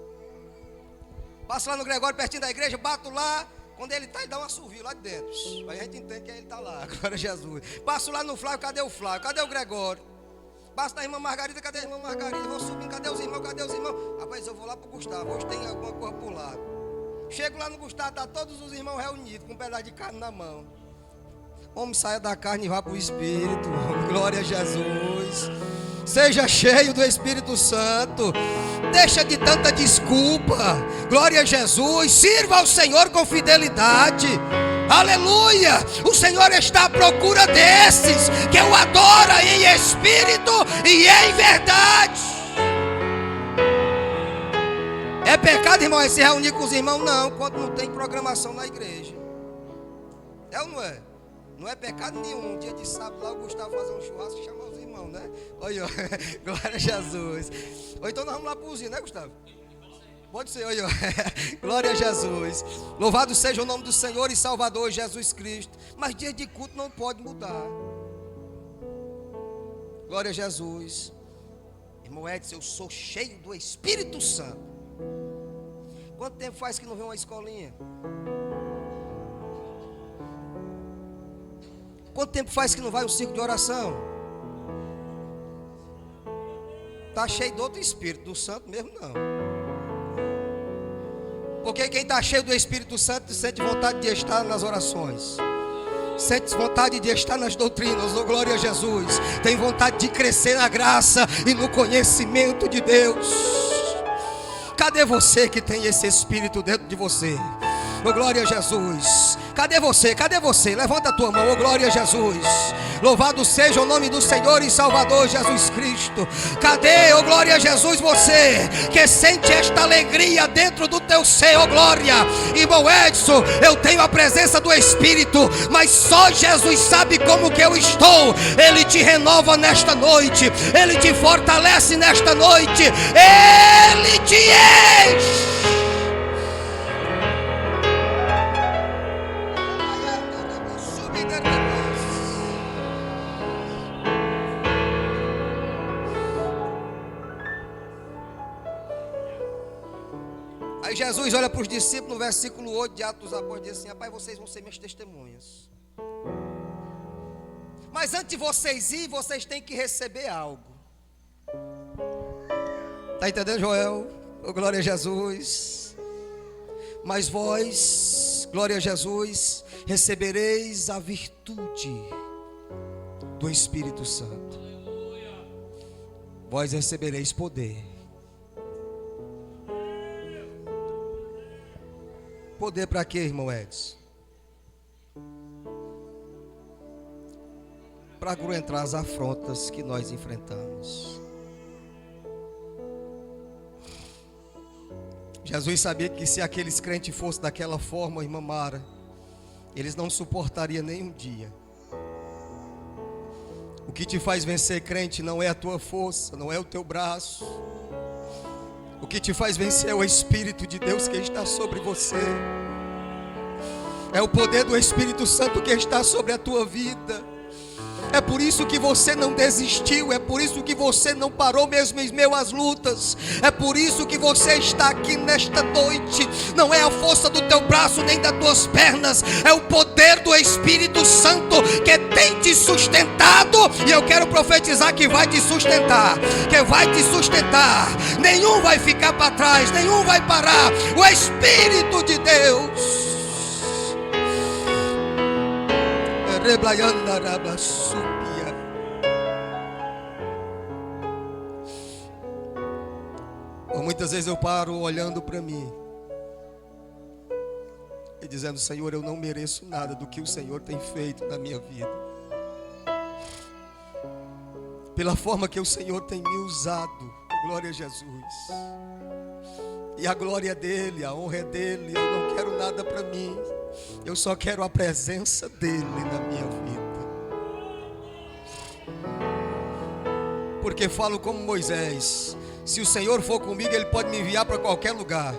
Passo lá no Gregório, pertinho da igreja, bato lá. Quando ele está, ele dá um assovio lá de dentro. Aí a gente entende que ele está lá. Glória a Jesus. Passo lá no Flávio, cadê o Flávio? Cadê o Gregório? Passo na irmã Margarida, cadê a irmã Margarida? Vou subindo, cadê os irmãos? Cadê os irmãos? Rapaz, eu vou lá para o Gustavo, hoje tem alguma coisa por lá. Chego lá no Gustavo, está todos os irmãos reunidos, com um pedaço de carne na mão. Homem, saia da carne e vá para o Espírito. Glória a Jesus. Seja cheio do Espírito Santo. Deixa de tanta desculpa. Glória a Jesus. Sirva ao Senhor com fidelidade. Aleluia. O Senhor está à procura desses que o adora em espírito e em verdade. É pecado, irmão, é se reunir com os irmãos? Não, quando não tem programação na igreja. É ou não é? Não é pecado nenhum. Um dia de sábado lá o Gustavo fazer um churrasco e chamar os irmãos, né? Olha, glória a Jesus. Ou então nós vamos lá para o Uzinho, né, Gustavo? Pode ser, olha. Glória a Jesus. Louvado seja o nome do Senhor e Salvador Jesus Cristo. Mas dia de culto não pode mudar. Glória a Jesus. Irmão Edson, eu sou cheio do Espírito Santo. Quanto tempo faz que não vem uma escolinha? Quanto tempo faz que não vai um círculo de oração? Está cheio do outro Espírito, do Santo mesmo não. Porque quem está cheio do Espírito Santo sente vontade de estar nas orações. Sente vontade de estar nas doutrinas, oh glória a Jesus. Tem vontade de crescer na graça e no conhecimento de Deus. Cadê você que tem esse Espírito dentro de você? Oh, glória a Jesus. Cadê você? Cadê você? Levanta a tua mão. Oh, glória a Jesus. Louvado seja o nome do Senhor e Salvador Jesus Cristo. Cadê, oh glória a Jesus, você que sente esta alegria dentro do teu ser, oh glória. Irmão Edson, eu tenho a presença do Espírito, mas só Jesus sabe como que eu estou. Ele te renova nesta noite, Ele te fortalece nesta noite, Ele te enche. Aí Jesus olha para os discípulos no versículo 8 de Atos dos Apóstolos e diz assim: rapaz, vocês vão ser minhas testemunhas. Mas antes de vocês ir, vocês têm que receber algo. Está entendendo, Joel? Oh, glória a Jesus. Mas vós, glória a Jesus, recebereis a virtude do Espírito Santo. Vós recebereis poder. Poder para quê, irmão Edson? Para aguentar as afrontas que nós enfrentamos. Jesus sabia que se aqueles crentes fossem daquela forma, irmã Mara, eles não suportariam nem um dia. O que te faz vencer, crente, não é a tua força, não é o teu braço. O que te faz vencer é o Espírito de Deus que está sobre você. É o poder do Espírito Santo que está sobre a tua vida. É por isso que você não desistiu. É por isso que você não parou mesmo em meio às lutas. É por isso que você está aqui nesta noite. Não é a força do teu braço nem das tuas pernas. É o poder do Espírito Santo que tem te sustentado. E eu quero profetizar que vai te sustentar. Que vai te sustentar. Nenhum vai ficar para trás. Nenhum vai parar. O Espírito de Deus. Muitas vezes eu paro olhando para mim e dizendo: Senhor, eu não mereço nada do que o Senhor tem feito na minha vida. Pela forma que o Senhor tem me usado, glória a Jesus. E a glória é dele, a honra é dele. Eu não quero nada para mim. Eu só quero a presença dele na minha vida. Porque falo como Moisés: se o Senhor for comigo, Ele pode me enviar para qualquer lugar.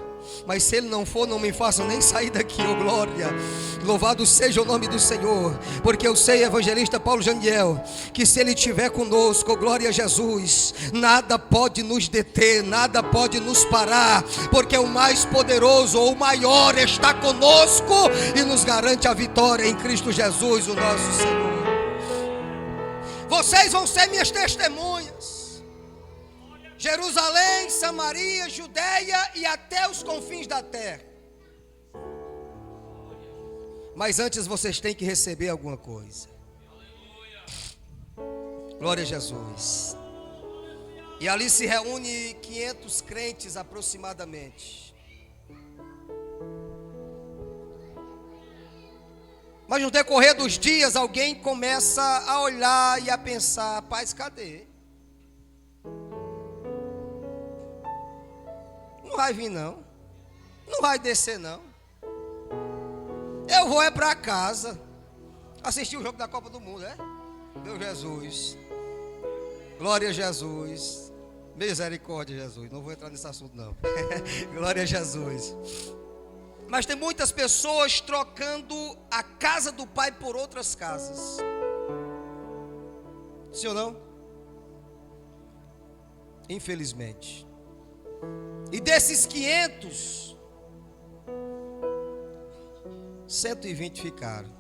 Mas se Ele não for, não me faça nem sair daqui, oh glória. Louvado seja o nome do Senhor. Porque eu sei, evangelista Paulo Janiel, que se Ele estiver conosco, oh glória a Jesus, nada pode nos deter, nada pode nos parar. Porque o mais poderoso, ou o maior, está conosco e nos garante a vitória em Cristo Jesus, o nosso Senhor. Vocês vão ser minhas testemunhas. Jerusalém, Samaria, Judeia e até os confins da terra. Mas antes vocês têm que receber alguma coisa. Glória a Jesus. E ali se reúne 500 crentes aproximadamente. Mas no decorrer dos dias alguém começa a olhar e a pensar: rapaz, cadê? Não vai vir não. Não vai descer não. Eu vou é para casa assistir o jogo da Copa do Mundo, é? Meu Jesus. Glória a Jesus. Misericórdia, Jesus. Não vou entrar nesse assunto não. Glória a Jesus. Mas tem muitas pessoas trocando a casa do Pai por outras casas. Sim ou não? Infelizmente. E desses 500, 120 ficaram.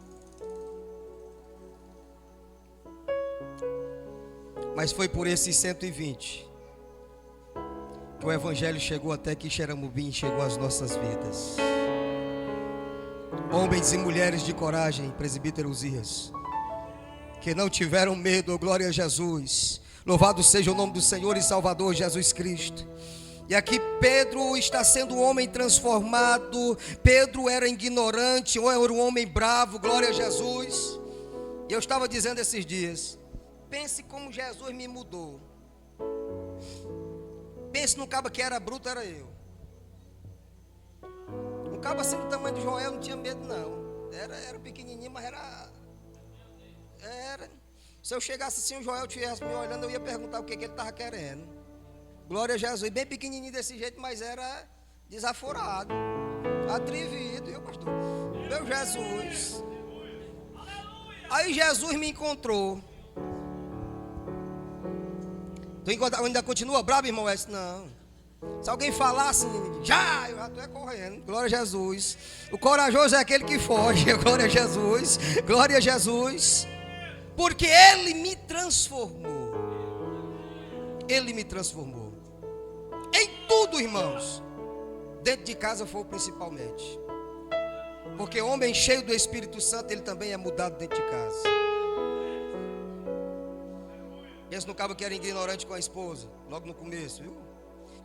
Mas foi por esses 120 que o Evangelho chegou até que Xeramubim, chegou às nossas vidas. Homens e mulheres de coragem, presbítero Uzias, que não tiveram medo, oh glória a Jesus. Louvado seja o nome do Senhor e Salvador Jesus Cristo. E aqui Pedro está sendo um homem transformado. Pedro era ignorante, ou era um homem bravo, glória a Jesus. E eu estava dizendo esses dias, pense como Jesus me mudou. Pense no cabo que era bruto, era eu. Um cabo assim do tamanho do Joel, não tinha medo não. Era pequenininho, mas era. Se eu chegasse assim, o Joel estivesse me olhando, eu ia perguntar o que ele estava querendo. Glória a Jesus, bem pequenininho desse jeito, mas era desaforado, atrevido, viu, pastor? Meu Jesus. Aí Jesus me encontrou. Tu ainda continua bravo, irmão Edson? Não. Se alguém falasse, eu já estou correndo. Glória a Jesus. O corajoso é aquele que foge. Glória a Jesus. Glória a Jesus. Porque Ele me transformou. Ele me transformou. Em tudo, irmãos. Dentro de casa foi principalmente. Porque homem cheio do Espírito Santo, ele também é mudado dentro de casa. Pensa no cabo que era ignorante com a esposa, logo no começo, viu?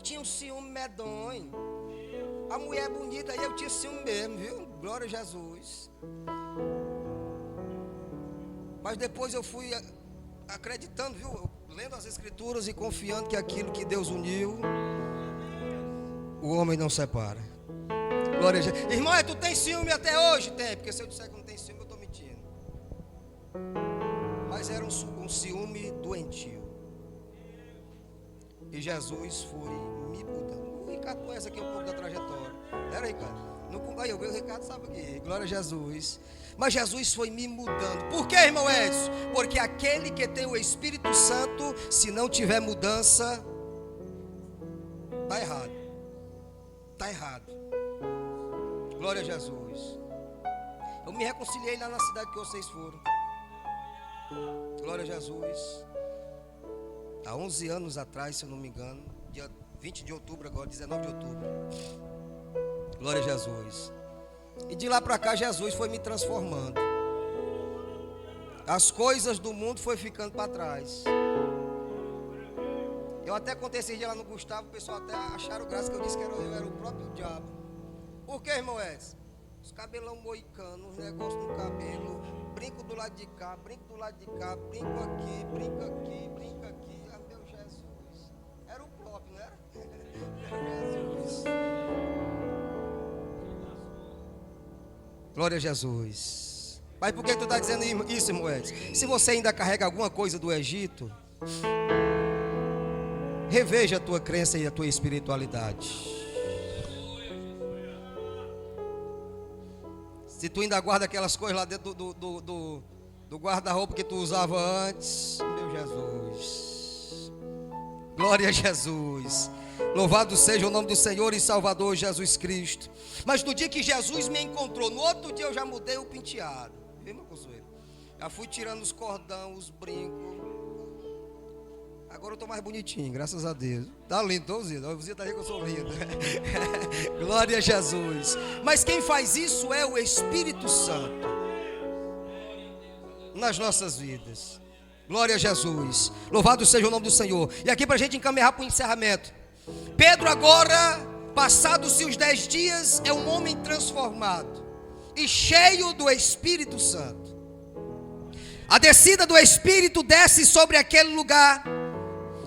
Tinha um ciúme medonho. A mulher bonita, aí eu tinha ciúme mesmo, viu? Glória a Jesus. Mas depois eu fui acreditando, viu? Lendo as Escrituras e confiando que aquilo que Deus uniu, o homem não separa. Glória a Jesus. Irmão, tu tem ciúme até hoje? Tem, porque se eu disser que não tem ciúme, eu estou mentindo. Mas era um ciúme doentio. E Jesus foi me mudando. O Ricardo conhece aqui um pouco da trajetória. Era, Ricardo? Aí eu vi, o Ricardo sabe aqui. Glória a Jesus. Mas Jesus foi me mudando. Por que, irmão Edson? Porque aquele que tem o Espírito Santo, se não tiver mudança, está errado. Está errado. Glória a Jesus. Eu me reconciliei lá na cidade que vocês foram. Glória a Jesus. Há 11 anos atrás, se eu não me engano, dia 20 de outubro agora, 19 de outubro. Glória a Jesus. E de lá para cá Jesus foi me transformando. As coisas do mundo foi ficando para trás. Eu até contei esse dia lá no Gustavo, o pessoal até acharam graça que eu disse que eu era o próprio diabo. Por que, irmão Edson? Os cabelão moicano, os negócios no cabelo, brinco do lado de cá, brinco do lado de cá, brinco aqui, brinco aqui, brinco aqui. Ah, meu Jesus. Era o próprio, não era? Meu Jesus. Glória a Jesus. Mas por que tu está dizendo isso, irmão Edson? Se você ainda carrega alguma coisa do Egito, reveja a tua crença e a tua espiritualidade. Se tu ainda guarda aquelas coisas lá dentro do guarda-roupa que tu usava antes, meu Jesus. Glória a Jesus. Louvado seja o nome do Senhor e Salvador Jesus Cristo. Mas no dia que Jesus me encontrou, no outro dia eu já mudei o penteado. Viu, meu consuelo? Já fui tirando os cordão, os brincos. Agora eu estou mais bonitinho, graças a Deus. Tá lindo, tô dizendo. A vizinha tá aí que eu sou lindo. Glória a Jesus. Mas quem faz isso é o Espírito Santo nas nossas vidas. Glória a Jesus. Louvado seja o nome do Senhor. E aqui para a gente encaminhar para o encerramento. Pedro agora, passados-se os 10 dias, é um homem transformado e cheio do Espírito Santo. A descida do Espírito desce sobre aquele lugar.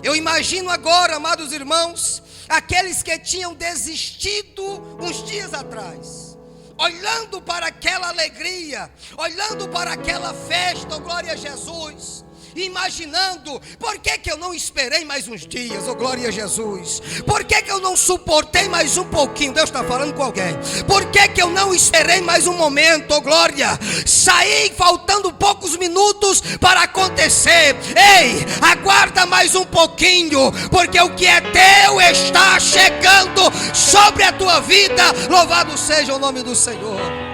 Eu imagino agora, amados irmãos, aqueles que tinham desistido uns dias atrás, olhando para aquela alegria, olhando para aquela festa, oh, glória a Jesus, imaginando, por que eu não esperei mais uns dias, oh glória a Jesus, por que eu não suportei mais um pouquinho, Deus está falando com alguém, por que eu não esperei mais um momento, oh glória, saí faltando poucos minutos para acontecer, ei, aguarda mais um pouquinho, porque o que é teu está chegando sobre a tua vida, louvado seja o nome do Senhor.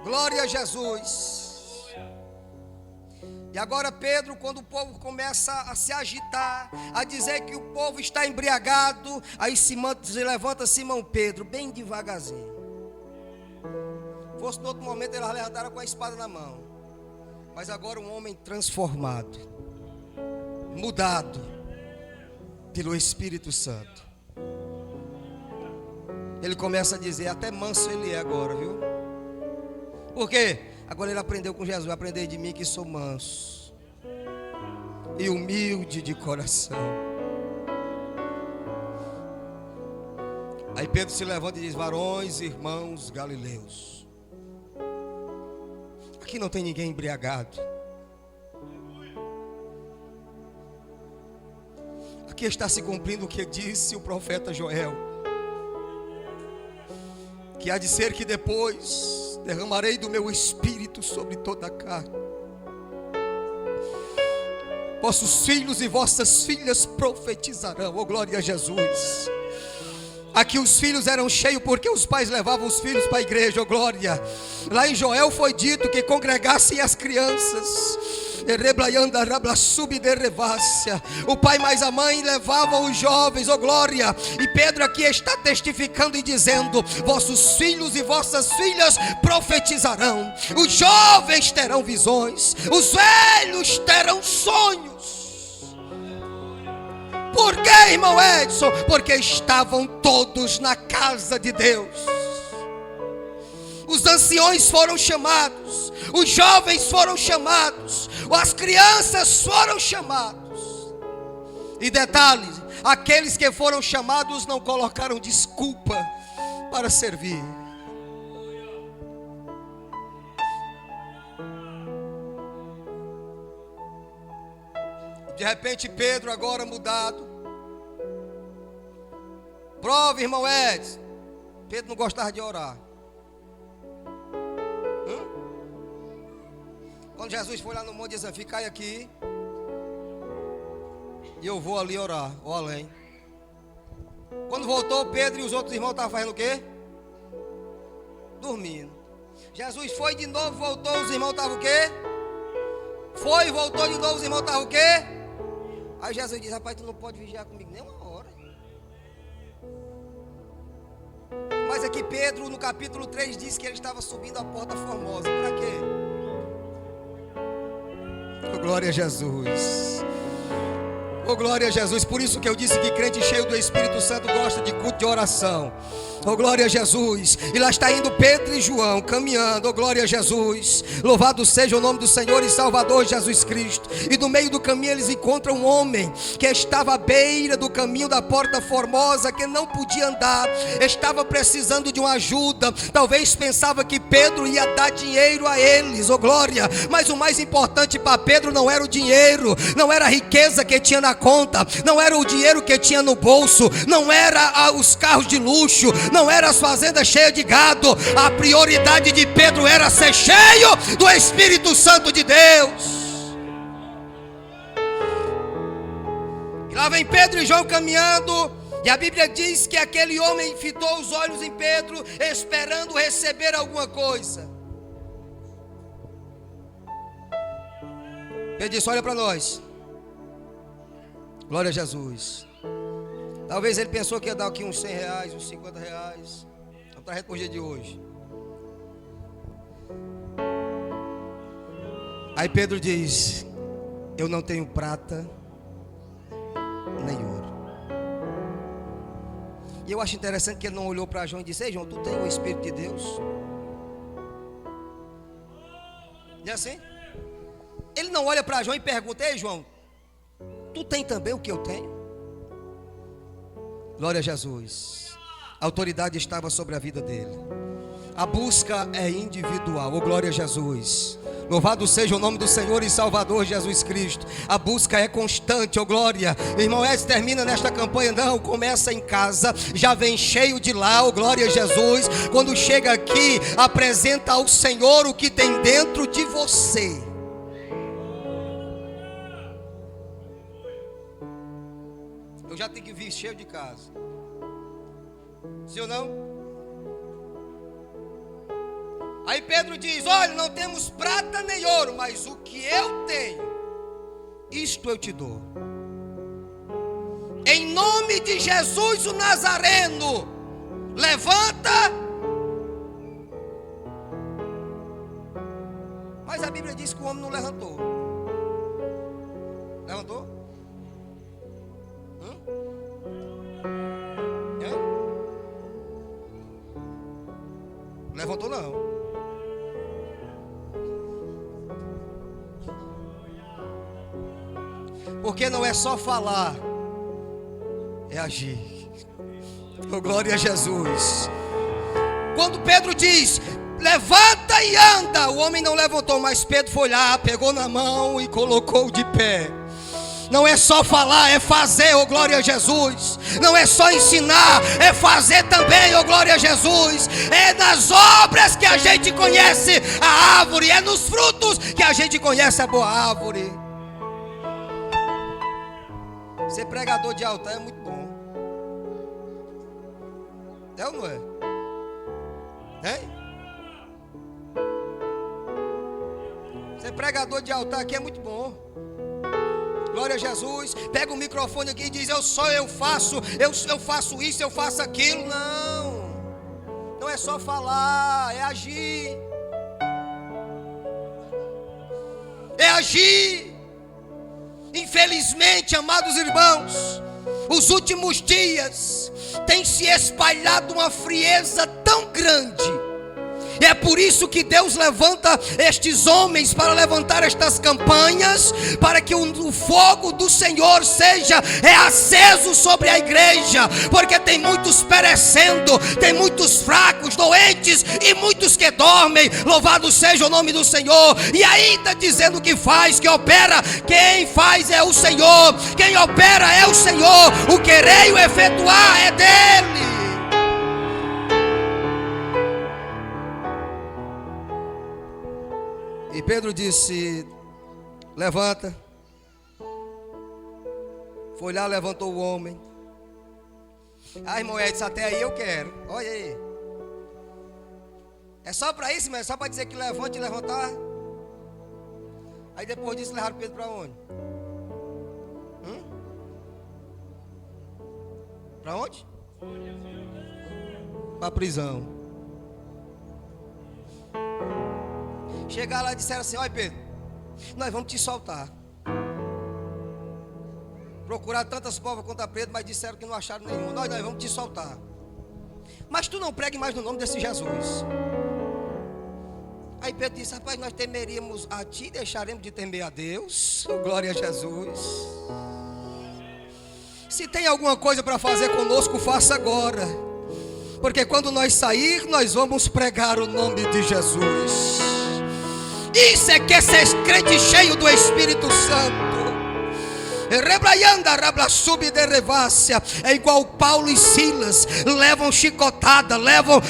Glória a Jesus. E agora Pedro, quando o povo começa a se agitar, a dizer que o povo está embriagado, aí se levanta Simão Pedro, bem devagarzinho. Fosse no outro momento, eles levantaram com a espada na mão. Mas agora um homem transformado, mudado pelo Espírito Santo. Ele começa a dizer, até manso ele é agora, viu? Por quê? Agora ele aprendeu com Jesus, aprendei de mim que sou manso e humilde de coração. Aí Pedro se levanta e diz, varões, irmãos galileus, aqui não tem ninguém embriagado. Aqui está se cumprindo o que disse o profeta Joel, que há de ser que depois derramarei do meu espírito sobre toda a carne. Vossos filhos e vossas filhas profetizarão, oh glória a Jesus. Aqui os filhos eram cheios porque os pais levavam os filhos para a igreja, oh glória. Lá em Joel foi dito que congregassem as crianças. O pai mais a mãe levavam os jovens, oh glória. E Pedro aqui está testificando e dizendo, vossos filhos e vossas filhas profetizarão. Os jovens terão visões, os velhos terão sonhos. Por que, irmão Edson? Porque estavam todos na casa de Deus. Os anciões foram chamados, os jovens foram chamados, as crianças foram chamados. E detalhe, aqueles que foram chamados não colocaram desculpa para servir. De repente Pedro agora mudado. Prova, irmão Edson. Pedro não gostava de orar. Quando Jesus foi lá no monte, disse, ficai aqui e eu vou ali orar, ou além. Quando voltou, Pedro e os outros irmãos estavam fazendo o quê? Dormindo. Jesus foi de novo, voltou, os irmãos estavam o quê? Foi, voltou de novo, os irmãos estavam o quê? Aí Jesus disse, rapaz, tu não pode vigiar comigo nem uma hora. Mas aqui Pedro, no capítulo 3, diz que ele estava subindo a porta formosa. Para quê? Oh, glória a Jesus. Oh, glória a Jesus. Por isso que eu disse que crente cheio do Espírito Santo gosta de culto de oração. Oh, glória a Jesus. E lá está indo Pedro e João caminhando. Oh, glória a Jesus. Louvado seja o nome do Senhor e Salvador Jesus Cristo. E no meio do caminho eles encontram um homem que estava à beira do caminho da porta formosa, que não podia andar, estava precisando de uma ajuda. Talvez pensava que Pedro ia dar dinheiro a eles. Oh, glória. Mas o mais importante para Pedro não era o dinheiro, não era a riqueza que tinha na conta, não era o dinheiro que tinha no bolso, não era os carros de luxo, não era as fazendas cheias de gado. A prioridade de Pedro era ser cheio do Espírito Santo de Deus. E lá vem Pedro e João caminhando, e a Bíblia diz que aquele homem fitou os olhos em Pedro, esperando receber alguma coisa. Pedro disse, olha para nós. Glória a Jesus. Talvez ele pensou que ia dar aqui uns 100 reais, uns 50 reais. Vamos trazer para o dia de hoje. Aí Pedro diz, eu não tenho prata nem ouro. E eu acho interessante que ele não olhou para João e disse, ei João, tu tem o Espírito de Deus? E assim? Ele não olha para João e pergunta, ei João, tu tem também o que eu tenho? Glória a Jesus. A autoridade estava sobre a vida dele. A busca é individual. Oh, glória a Jesus. Louvado seja o nome do Senhor e Salvador Jesus Cristo. A busca é constante, oh glória. Irmão Edson, termina nesta campanha? Não, começa em casa, já vem cheio de lá, oh glória a Jesus. Quando chega aqui, apresenta ao Senhor o que tem dentro de você. Eu já tenho que vir cheio de casa. Sim ou não? Aí Pedro diz, olha, não temos prata nem ouro, mas o que eu tenho, isto eu te dou. Em nome de Jesus o Nazareno, levanta. Mas Mas a Bíblia diz que o homem não levantou. Levantou? Levantou não. Porque não é só falar, é agir. Oh, glória a Jesus. Quando Pedro diz, levanta e anda, o homem não levantou, mas Pedro foi lá, pegou na mão e colocou de pé. Não é só falar, é fazer, oh glória a Jesus. Não é só ensinar, é fazer também, oh glória a Jesus. É nas obras que a gente conhece a árvore, é nos frutos que a gente conhece a boa árvore. Ser pregador de altar é muito bom. É ou não é? Hein? Ser pregador de altar aqui é muito bom. Glória a Jesus. Pega o microfone aqui e diz, eu faço isso, eu faço aquilo. Não é só falar, é agir. É agir. Infelizmente, amados irmãos, os últimos dias tem se espalhado uma frieza tão grande. E é por isso que Deus levanta estes homens para levantar estas campanhas, para que o fogo do Senhor seja reaceso sobre a igreja, porque tem muitos perecendo, tem muitos fracos, doentes e muitos que dormem. Louvado seja o nome do Senhor. E ainda dizendo que faz, que opera, quem faz é o Senhor, quem opera é o Senhor, o querer e o efetuar é dele. E Pedro disse, levanta. Foi lá, levantou o homem. Ah, irmão, disse, até aí eu quero. Olha aí. É só para isso, mas é só para dizer que levante e levantar. Aí depois disso levaram Pedro para onde? Para onde? Para a prisão. Chegaram lá e disseram assim, olha Pedro, nós vamos te soltar. Procuraram tantas provas contra Pedro, mas disseram que não acharam nenhuma. Nós vamos te soltar. Mas tu não pregue mais no nome desse Jesus. Aí Pedro disse, rapaz, nós temeríamos a ti, deixaremos de temer a Deus. Glória a Jesus. Se tem alguma coisa para fazer conosco, faça agora. Porque quando nós sair, nós vamos pregar o nome de Jesus. Isso é que é ser crente cheio do Espírito Santo. É igual Paulo e Silas, levam chicotada, levam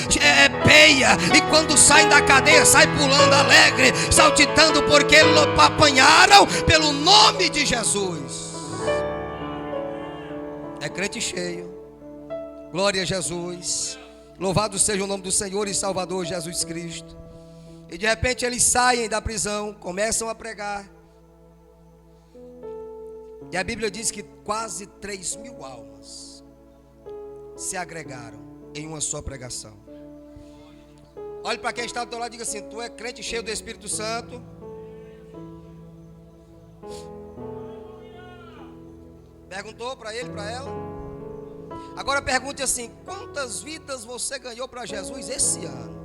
peia, e quando saem da cadeia, saem pulando alegre, saltitando, porque apanharam pelo nome de Jesus. É crente cheio. Glória a Jesus. Louvado seja o nome do Senhor e Salvador Jesus Cristo. E de repente eles saem da prisão, começam a pregar. E a Bíblia diz que quase 3.000 almas se agregaram em uma só pregação. Olhe para quem está do teu lado e diga assim, tu é crente cheio do Espírito Santo? Perguntou para ele, para ela. Agora pergunte assim, quantas vidas você ganhou para Jesus esse ano?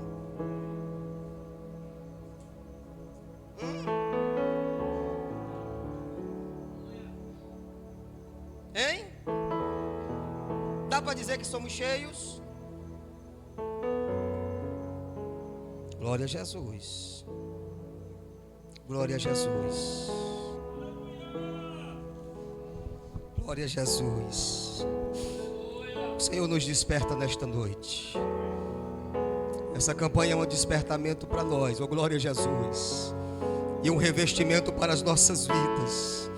Hein? Dá para dizer que somos cheios? Glória a Jesus. Glória a Jesus. Glória a Jesus. O Senhor nos desperta nesta noite. Essa campanha é um despertamento para nós, oh glória a Jesus. E um revestimento para as nossas vidas.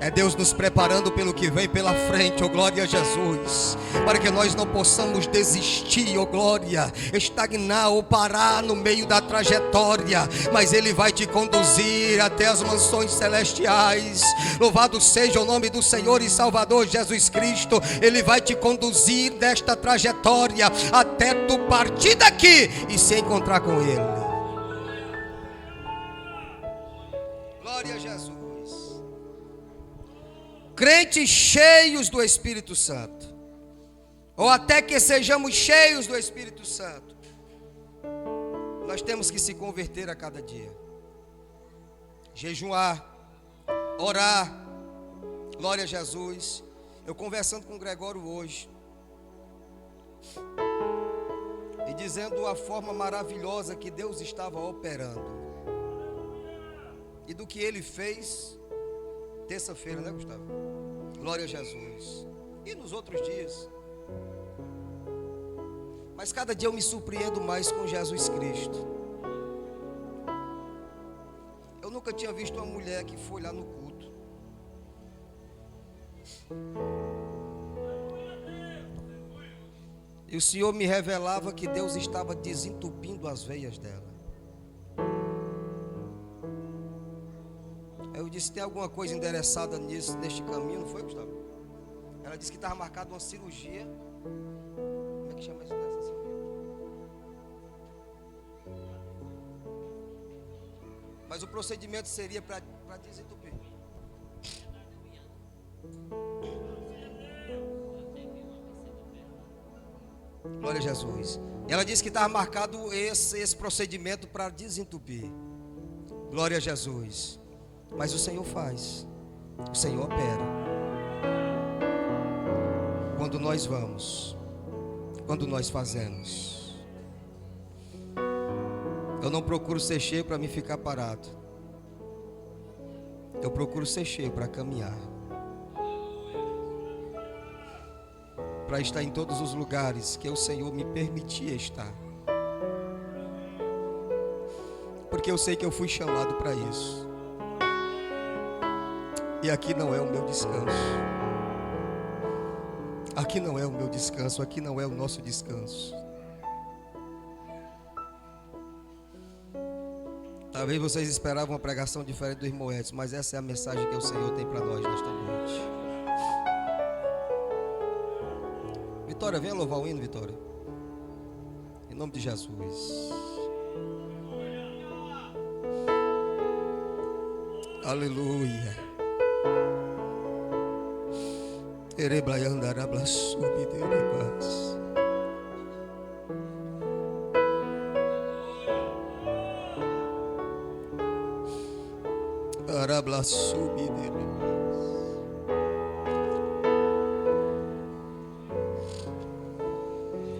É Deus nos preparando pelo que vem pela frente, oh glória a Jesus. Para que nós não possamos desistir, oh glória, estagnar ou parar no meio da trajetória. Mas Ele vai te conduzir até as mansões celestiais. Louvado seja o nome do Senhor e Salvador Jesus Cristo. Ele vai te conduzir nesta trajetória até tu partir daqui e se encontrar com Ele. crentes cheios do Espírito Santo, ou até que sejamos cheios do Espírito Santo, nós temos que se converter a cada dia, jejuar, orar. Glória a Jesus. Eu conversando com o Gregório hoje, e dizendo a forma maravilhosa que Deus estava operando, e do que Ele fez terça-feira, né, Gustavo? Glória a Jesus. E nos outros dias. Mas cada dia eu me surpreendo mais com Jesus Cristo. Eu nunca tinha visto uma mulher que foi lá no culto. E o Senhor me revelava que Deus estava desentupindo as veias dela. Eu disse: tem alguma coisa endereçada neste caminho, não foi, Gustavo? Ela disse que estava marcada uma cirurgia. Como é que chama isso dessa cirurgia? Mas o procedimento seria para desentupir. Glória a Jesus. Ela disse que estava marcado esse procedimento para desentupir. Glória a Jesus. Mas o Senhor faz, o Senhor opera. Quando nós vamos, quando nós fazemos. Eu não procuro ser cheio para me ficar parado. Eu procuro ser cheio para caminhar, para estar em todos os lugares que o Senhor me permitia estar, porque eu sei que eu fui chamado para isso. E aqui não é o meu descanso. Aqui não é o meu descanso. Aqui não é o nosso descanso. Talvez vocês esperavam uma pregação diferente do irmão Edson, mas essa é a mensagem que o Senhor tem para nós nesta noite. Vitória, venha louvar o hino, Vitória. Em nome de Jesus. Aleluia.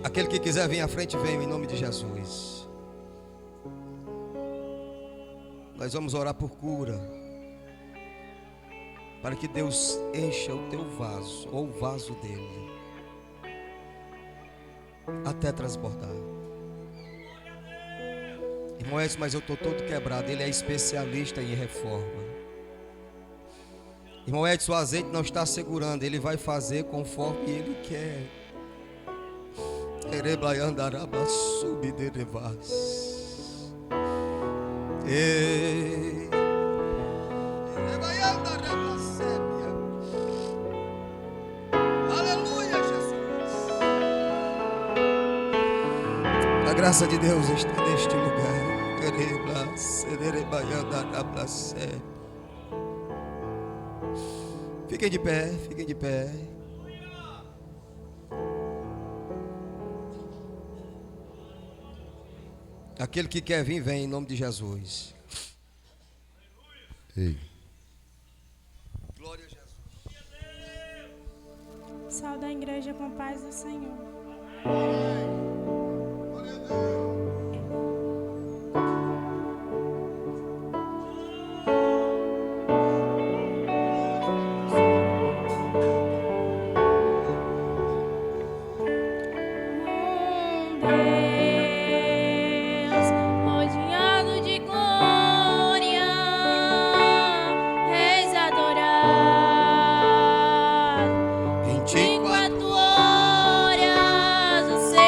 Aquele que quiser vir à frente, venha em nome de Jesus. Nós vamos orar por cura, para que Deus encha o teu vaso, ou o vaso dele, até transbordar. Irmão Edson, mas eu estou todo quebrado. Ele é especialista em reforma. Irmão Edson, o azeite não está segurando. Ele vai fazer conforme ele quer. A graça de Deus está neste lugar. Fiquem de pé, fiquem de pé. Aquele que quer vir, vem em nome de Jesus. Ei. Glória a Jesus. Salve a igreja com paz do Senhor. Glória a Deus. Horas o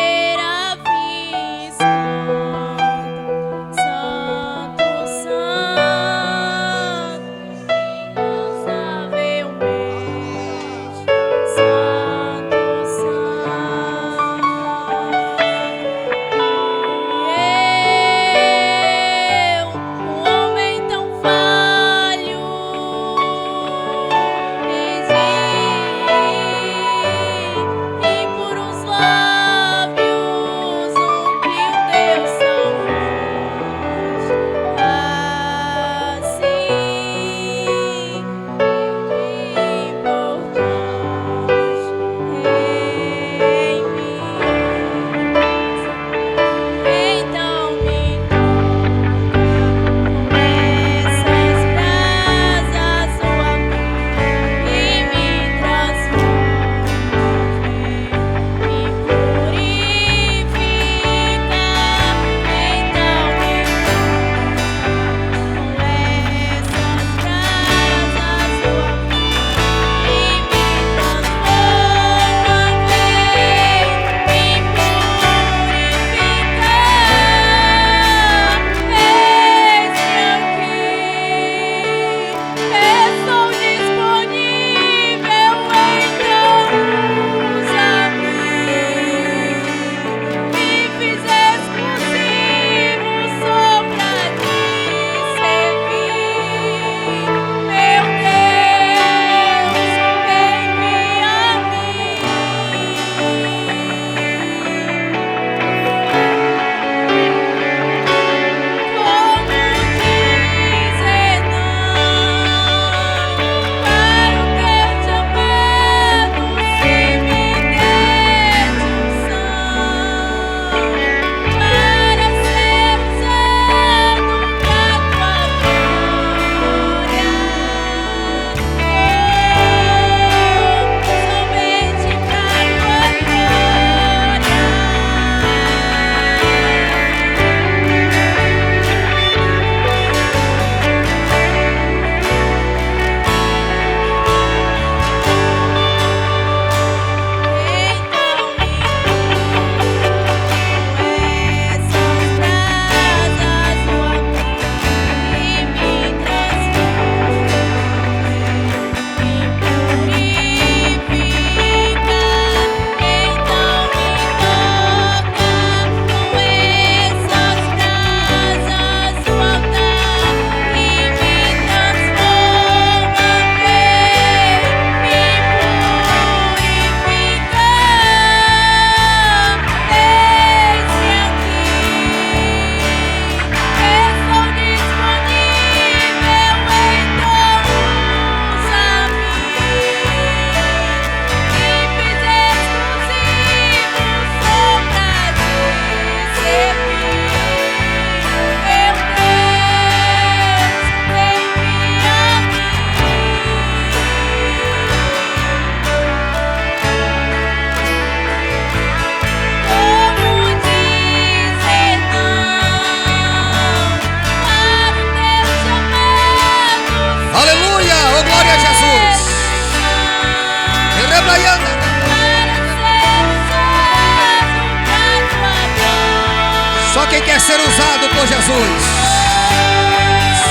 Só quem quer ser usado por Jesus.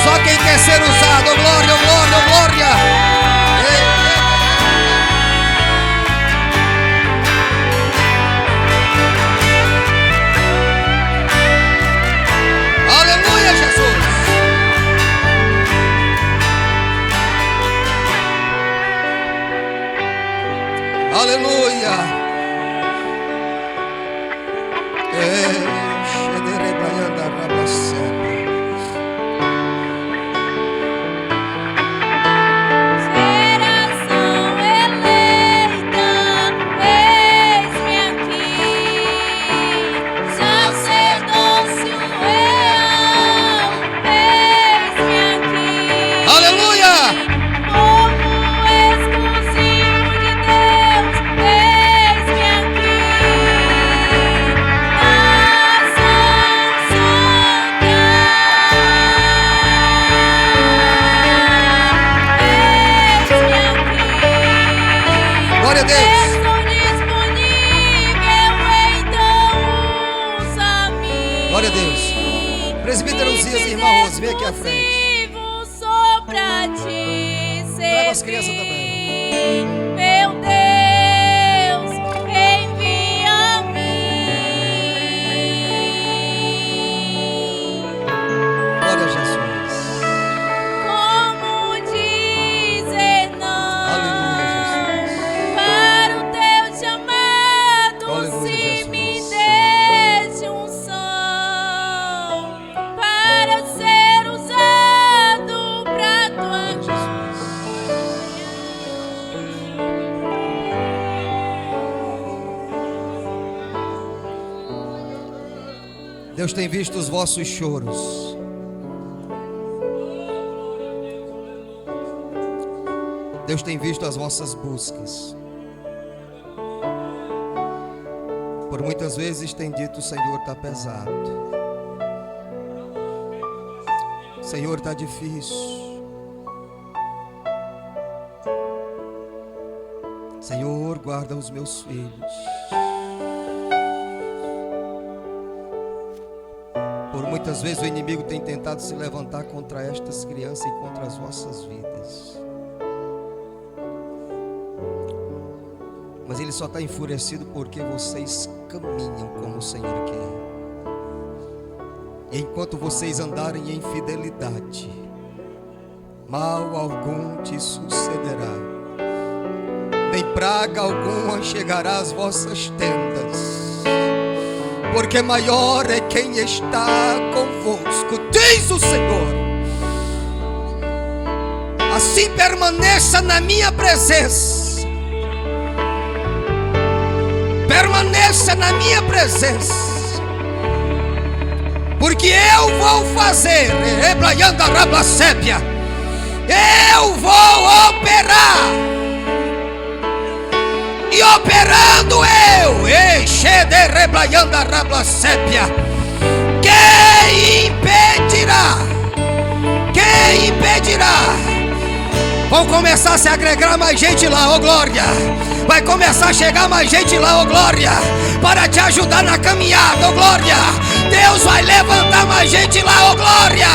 Só quem quer ser usado. Oh, glória, oh, glória, oh, glória. Aleluia, Jesus. Aleluia. Deus tem visto os vossos choros. Deus tem visto as vossas buscas. Por muitas vezes tem dito: o Senhor está pesado, o Senhor está difícil, Senhor, guarda os meus filhos. Muitas vezes o inimigo tem tentado se levantar contra estas crianças e contra as vossas vidas. Mas ele só está enfurecido porque vocês caminham como o Senhor quer. E enquanto vocês andarem em fidelidade, mal algum te sucederá, nem praga alguma chegará às vossas tendas. Porque maior é quem está convosco, diz o Senhor. Assim permaneça na minha presença. Permaneça na minha presença. Porque eu vou fazer, eu vou operar. E operando eu, quem impedirá? Quem impedirá? Vão começar a se agregar mais gente lá, ó glória. Vai começar a chegar mais gente lá, ó glória, para te ajudar na caminhada, ó glória. Deus vai levantar mais gente lá, ó glória.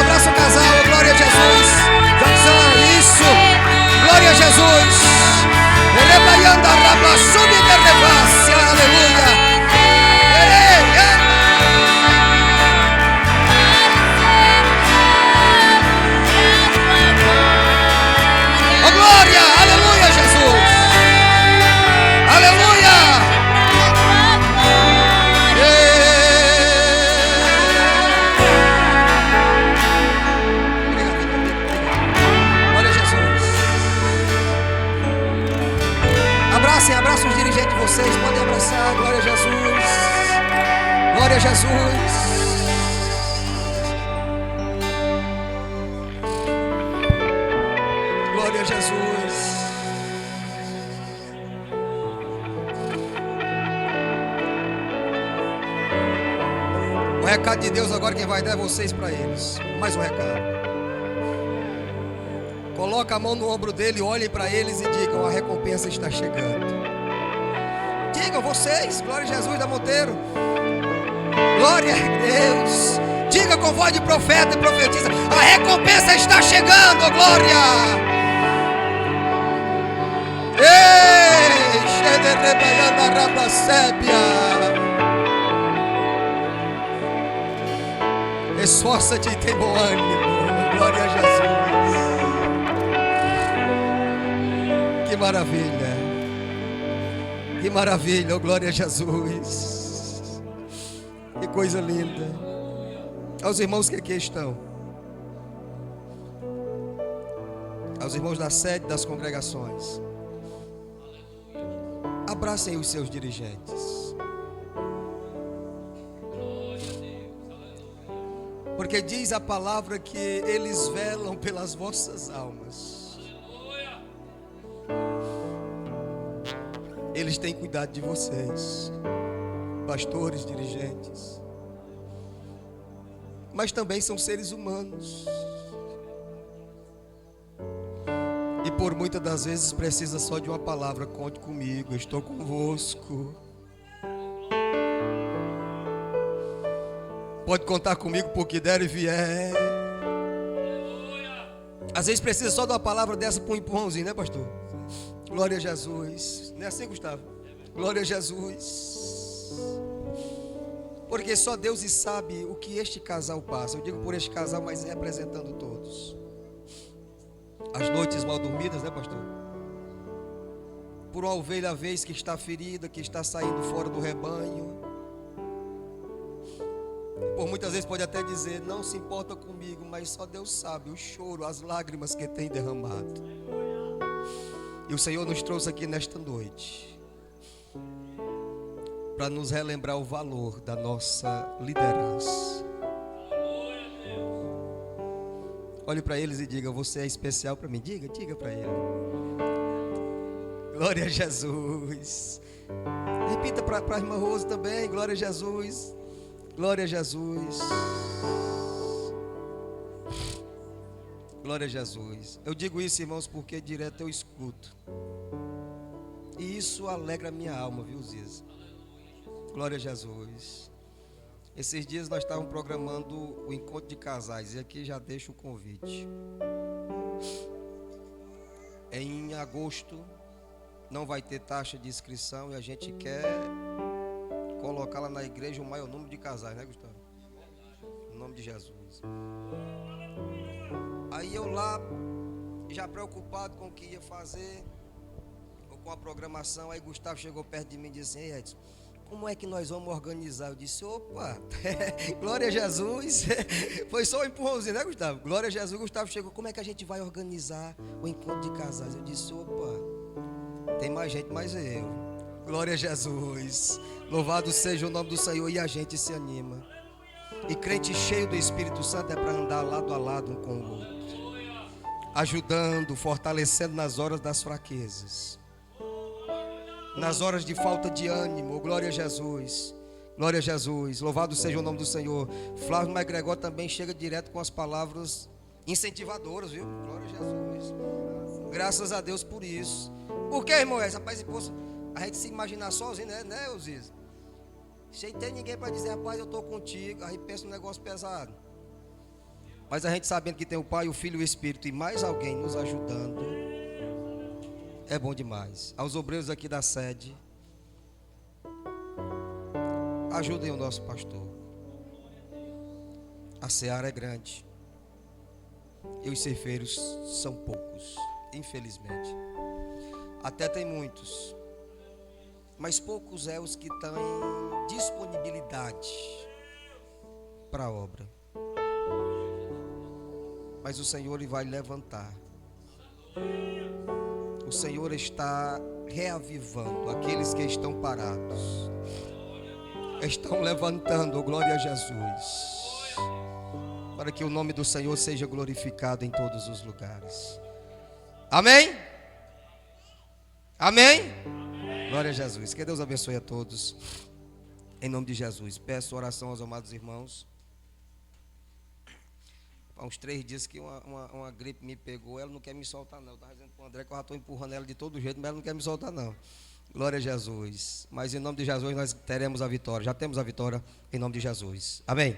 Abraça o casal, glória a Jesus. Jackson, isso, glória a Jesus. Aleluia. Oh glória, aleluia, Jesus. Aleluia. Glória a Jesus. Glória a Jesus. O recado de Deus agora quem vai dar é vocês para eles. Mais um recado. Coloca a mão no ombro dele, olhem para eles e digam: a recompensa está chegando. Digam vocês, glória a Jesus da Monteiro. Glória a Deus. Diga com voz de profeta e profetiza: a recompensa está chegando, glória. Ei, xederebaiana rabacébia. Esforça-te e tem bom ânimo. Glória a Jesus. Que maravilha. Que maravilha, oh, glória a Jesus. Que coisa linda. Aos irmãos que aqui estão, aos irmãos da sede das congregações, abracem os seus dirigentes. Porque diz a palavra que eles velam pelas vossas almas. Eles têm cuidado de vocês, pastores, dirigentes. Mas também são seres humanos. E por muitas das vezes precisa só de uma palavra: conte comigo, estou convosco. Pode contar comigo por que der e vier. Às vezes precisa só de uma palavra dessa para um empurrãozinho, né, pastor? Glória a Jesus. Não é assim, Gustavo? Glória a Jesus. Porque só Deus sabe o que este casal passa. Eu digo por este casal, mas representando todos. As noites mal dormidas, né, pastor? Por uma ovelha à vez que está ferida, que está saindo fora do rebanho. Por muitas vezes pode até dizer: não se importa comigo, mas só Deus sabe o choro, as lágrimas que tem derramado. E o Senhor nos trouxe aqui nesta noite para nos relembrar o valor da nossa liderança. Olhe para eles e diga: você é especial para mim. Diga para ele. Glória a Jesus. Repita para a irmã Rose também: glória a Jesus. Glória a Jesus. Glória a Jesus. Eu digo isso, irmãos, porque direto eu escuto. E isso alegra a minha alma, viu, Ziz? Glória a Jesus. Esses dias nós estávamos programando o encontro de casais. E aqui já deixo o convite. Em agosto não vai ter taxa de inscrição. E a gente quer colocar lá na igreja o maior número de casais, né, Gustavo? Em nome de Jesus. Aí eu lá, já preocupado com o que ia fazer, ou com a programação, aí Gustavo chegou perto de mim e disse: ei, Edson, como é que nós vamos organizar? Eu disse: opa, glória a Jesus. Foi só um empurrãozinho, né, Gustavo? Glória a Jesus. Gustavo chegou: como é que a gente vai organizar o encontro de casais? Eu disse: opa, tem mais gente, mas eu. Glória a Jesus. Louvado seja o nome do Senhor. E a gente se anima. E crente cheio do Espírito Santo é para andar lado a lado um com o outro, ajudando, fortalecendo nas horas das fraquezas, nas horas de falta de ânimo. Glória a Jesus. Glória a Jesus. Louvado seja o nome do Senhor. Flávio MacGregor também chega direto com as palavras incentivadoras, viu? Glória a Jesus. Graças a Deus por isso. Por que, irmão? Rapaz, a gente se imaginar sozinho, né, Osias? Sem ter ninguém para dizer: rapaz, eu estou contigo. Aí pensa um negócio pesado. Mas a gente sabendo que tem o Pai, o Filho e o Espírito, e mais alguém nos ajudando, é bom demais. Aos obreiros aqui da sede, ajudem o nosso pastor. A seara é grande e os ceifeiros são poucos, infelizmente. Até tem muitos, mas poucos é os que têm disponibilidade para a obra. Mas o Senhor ele vai levantar. O Senhor está reavivando aqueles que estão parados. estão levantando, glória a Jesus, para que o nome do Senhor seja glorificado em todos os lugares. Amém? Amém? Glória a Jesus. Que Deus abençoe a todos. Em nome de Jesus. Peço oração aos amados irmãos. Há uns 3 dias que uma gripe me pegou. Ela não quer me soltar não. Eu estava dizendo para o André que eu já estou empurrando ela de todo jeito, mas ela não quer me soltar não. Glória a Jesus. Mas em nome de Jesus nós teremos a vitória. Já temos a vitória em nome de Jesus. Amém?